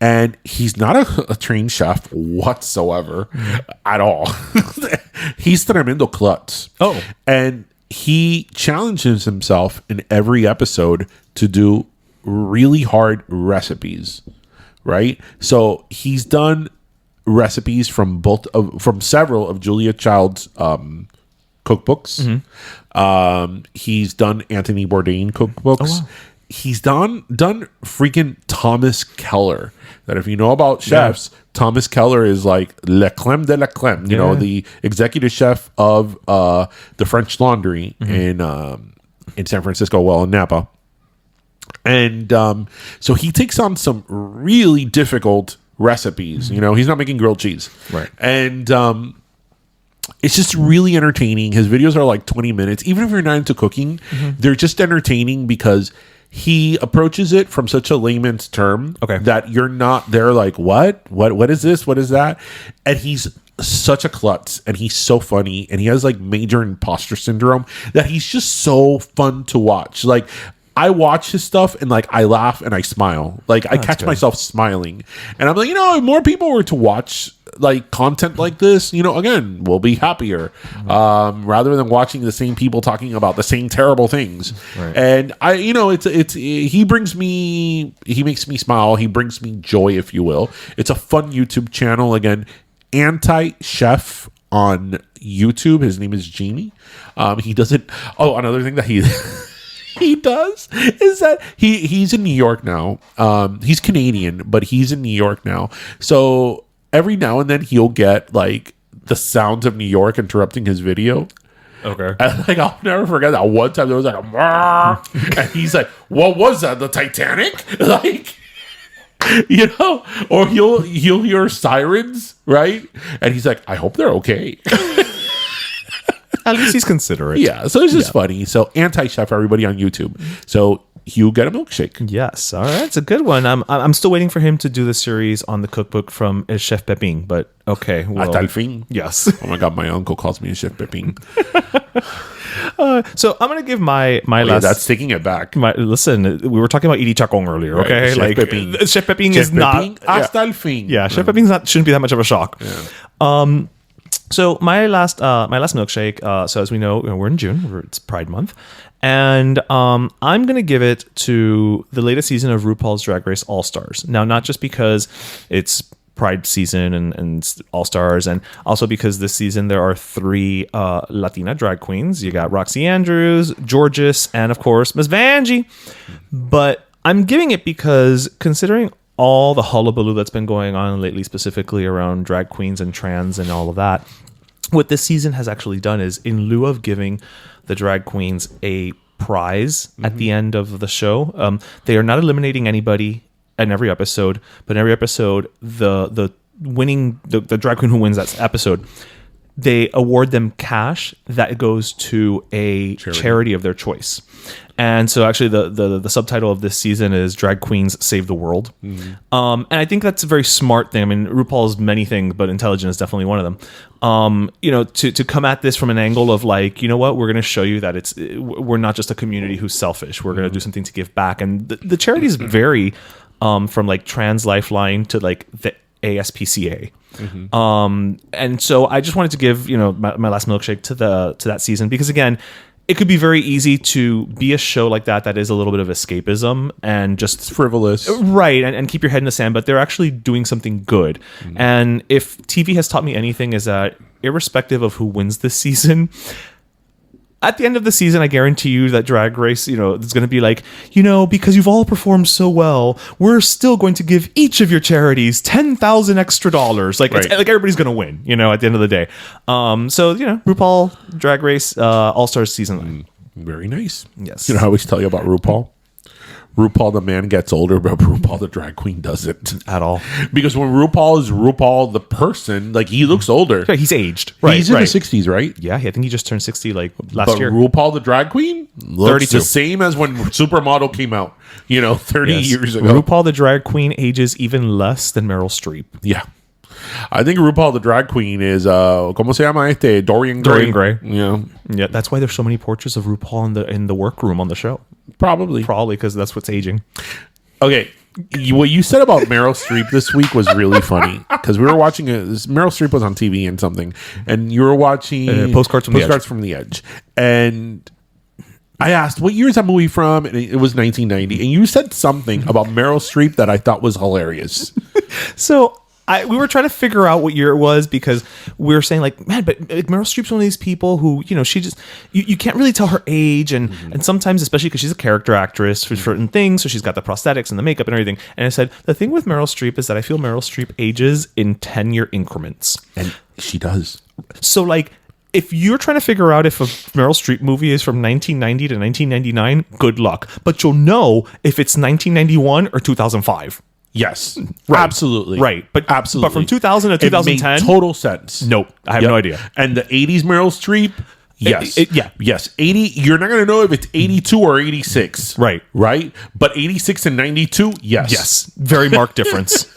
And he's not a trained chef whatsoever at all. He's tremendo klutz. Oh. And he challenges himself in every episode to do really hard recipes, right? So he's done recipes from several of Julia Child's cookbooks. He's done Anthony Bourdain cookbooks. Oh, wow. he's done freaking Thomas Keller. That if you know about chefs, Thomas Keller is like le crème de la crème. You know, the executive chef of the French Laundry in San Francisco, well, in Napa. And so he takes on some really difficult recipes. You know, he's not making grilled cheese. Right. And it's just really entertaining. His videos are like 20 minutes. Even if you're not into cooking, they're just entertaining because he approaches it from such a layman's term that you're not there like, what is this? What is that? And he's such a klutz, and he's so funny, and he has like major imposter syndrome that he's just so fun to watch. Like, I watch his stuff and like I laugh and I smile. Like I catch myself smiling, and I'm like, you know, if more people were to watch like content like this, you know, again, we'll be happier rather than watching the same people talking about the same terrible things. Right. And I, you know, he makes me smile. He brings me joy, if you will. It's a fun YouTube channel. Again, Anti-Chef on YouTube. His name is Jamie. He doesn't. Oh, another thing that he does is that he's in New York now. He's Canadian, but he's in New York now. So every now and then he'll get like the sounds of New York interrupting his video. Okay. And like I'll never forget that one time there was like a and he's like, "What was that? The Titanic?" Like, you know, or he'll hear sirens, right? And he's like, "I hope they're okay." At least he's considerate. Yeah, so it's just funny. So Anti-Chef, everybody on YouTube. So you get a milkshake. Yes, all right, it's a good one. I'm still waiting for him to do the series on the cookbook from Chef Pepin, but okay. Well, Hasta el fin. Yes. Oh my God, my uncle calls me Chef Pepin. So I'm gonna give my last. That's taking it back. Listen, we were talking about Edie Chacon earlier, okay? Chef like Pepin. Chef Pepin is not hasta el fin. Yeah, Chef Pepin shouldn't be that much of a shock. Yeah. So my last milkshake. So as we know, we're in June. It's Pride Month, and I'm gonna give it to the latest season of RuPaul's Drag Race All Stars. Now, not just because it's Pride season and All Stars, and also because this season there are 3 Latina drag queens. You got Roxy Andrews, Georges, and of course Miss Vanjie. But I'm giving it because considering all the hullabaloo that's been going on lately, specifically around drag queens and trans and all of that, what this season has actually done is, in lieu of giving the drag queens a prize at the end of the show, they are not eliminating anybody in every episode, but in every episode, the drag queen who wins that episode, they award them cash that goes to a charity of their choice. And so actually the subtitle of this season is Drag Queens Save the World. And I think that's a very smart thing. I mean, RuPaul's many things, but intelligent is definitely one of them. You know, to come at this from an angle of like, you know what, we're going to show you that we're not just a community who's selfish. We're going to do something to give back. And the charities vary from like Trans Lifeline to like the ASPCA. And so I just wanted to give, you know, my last milkshake to that season, because again, it could be very easy to be a show like that is a little bit of escapism and just frivolous, right? And keep your head in the sand, but they're actually doing something good. And if TV has taught me anything, is that irrespective of who wins this season, at the end of the season, I guarantee you that Drag Race, you know, it's going to be like, you know, because you've all performed so well, we're still going to give each of your charities $10,000 extra. Like, it's like everybody's going to win, you know, at the end of the day. So, you know, RuPaul Drag Race All Stars season 9. Very nice. Yes. You know, I always tell you about RuPaul. RuPaul the man gets older, but RuPaul the drag queen doesn't at all. Because when RuPaul is RuPaul the person, like, he looks older. Yeah, he's aged. He's in his 60s, right? Yeah, I think he just turned 60 like last year. RuPaul the drag queen looks 32. the same as when Supermodel came out, you know, 30 years ago. RuPaul the drag queen ages even less than Meryl Streep. Yeah. I think RuPaul the drag queen is ¿cómo se llama este? Dorian Gray. Yeah, that's why there's so many portraits of RuPaul in the workroom on the show. Probably because that's what's aging. Okay, what you said about Meryl Streep this week was really funny, because we were watching Meryl Streep was on TV and something, and you were watching Postcards from the Edge, and I asked, what year is that movie from? And it was 1990, and you said something about Meryl Streep that I thought was hilarious. So we were trying to figure out what year it was because we were saying like, man, but Meryl Streep's one of these people who, she just, you can't really tell her age. And sometimes, especially because she's a character actress for certain things. So she's got the prosthetics and the makeup and everything. And I said, the thing with Meryl Streep is that I feel Meryl Streep ages in 10-year increments. And she does. So like, if you're trying to figure out if a Meryl Streep movie is from 1990 to 1999, good luck. But you'll know if it's 1991 or 2005. Yes, right. Absolutely. Right. But absolutely. But from 2000 to 2010, it made total sense. Nope. I have no idea. And the 80s Meryl Streep, yes. Yes. 80, you're not going to know if it's 82 or 86. Right. Right? But 86 and 92, yes. Yes. Very marked difference.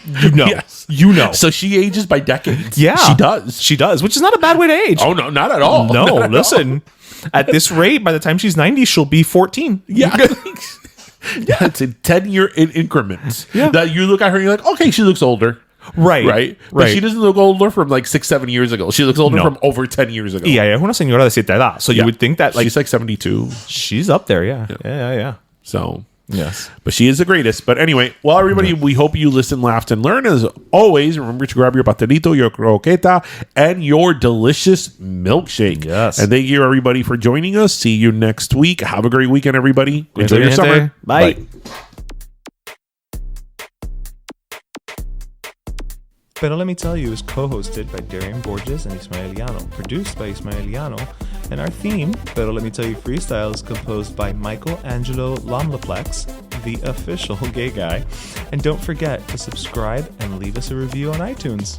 Yes. So she ages by decades. Yeah. She does, which is not a bad way to age. Oh, no, not at all. No, listen. At this rate, by the time she's 90, she'll be 14. Yeah. Yeah, it's in 10-year increments. Yeah. That you look at her and you're like, okay, she looks older. Right. But she doesn't look older from like 6-7 years ago. She looks older from over 10 years ago. Yeah, es una señora de cierta edad. So you would think that like she's like 72. She's up there, yeah. So yes. But she is the greatest. But anyway, well, everybody, we hope you listen, laughed, and learned. As always, remember to grab your pastelito, your croqueta, and your delicious milkshake. Yes. And thank you, everybody, for joining us. See you next week. Have a great weekend, everybody. Enjoy your summer. Bye. Pero Let Me Tell You is co-hosted by Darian Borges and Ismaeliano, produced by Ismaeliano, and our theme, Pero Let Me Tell You Freestyle, is composed by Michael Angelo Lomlaplex, the official gay guy. And don't forget to subscribe and leave us a review on iTunes.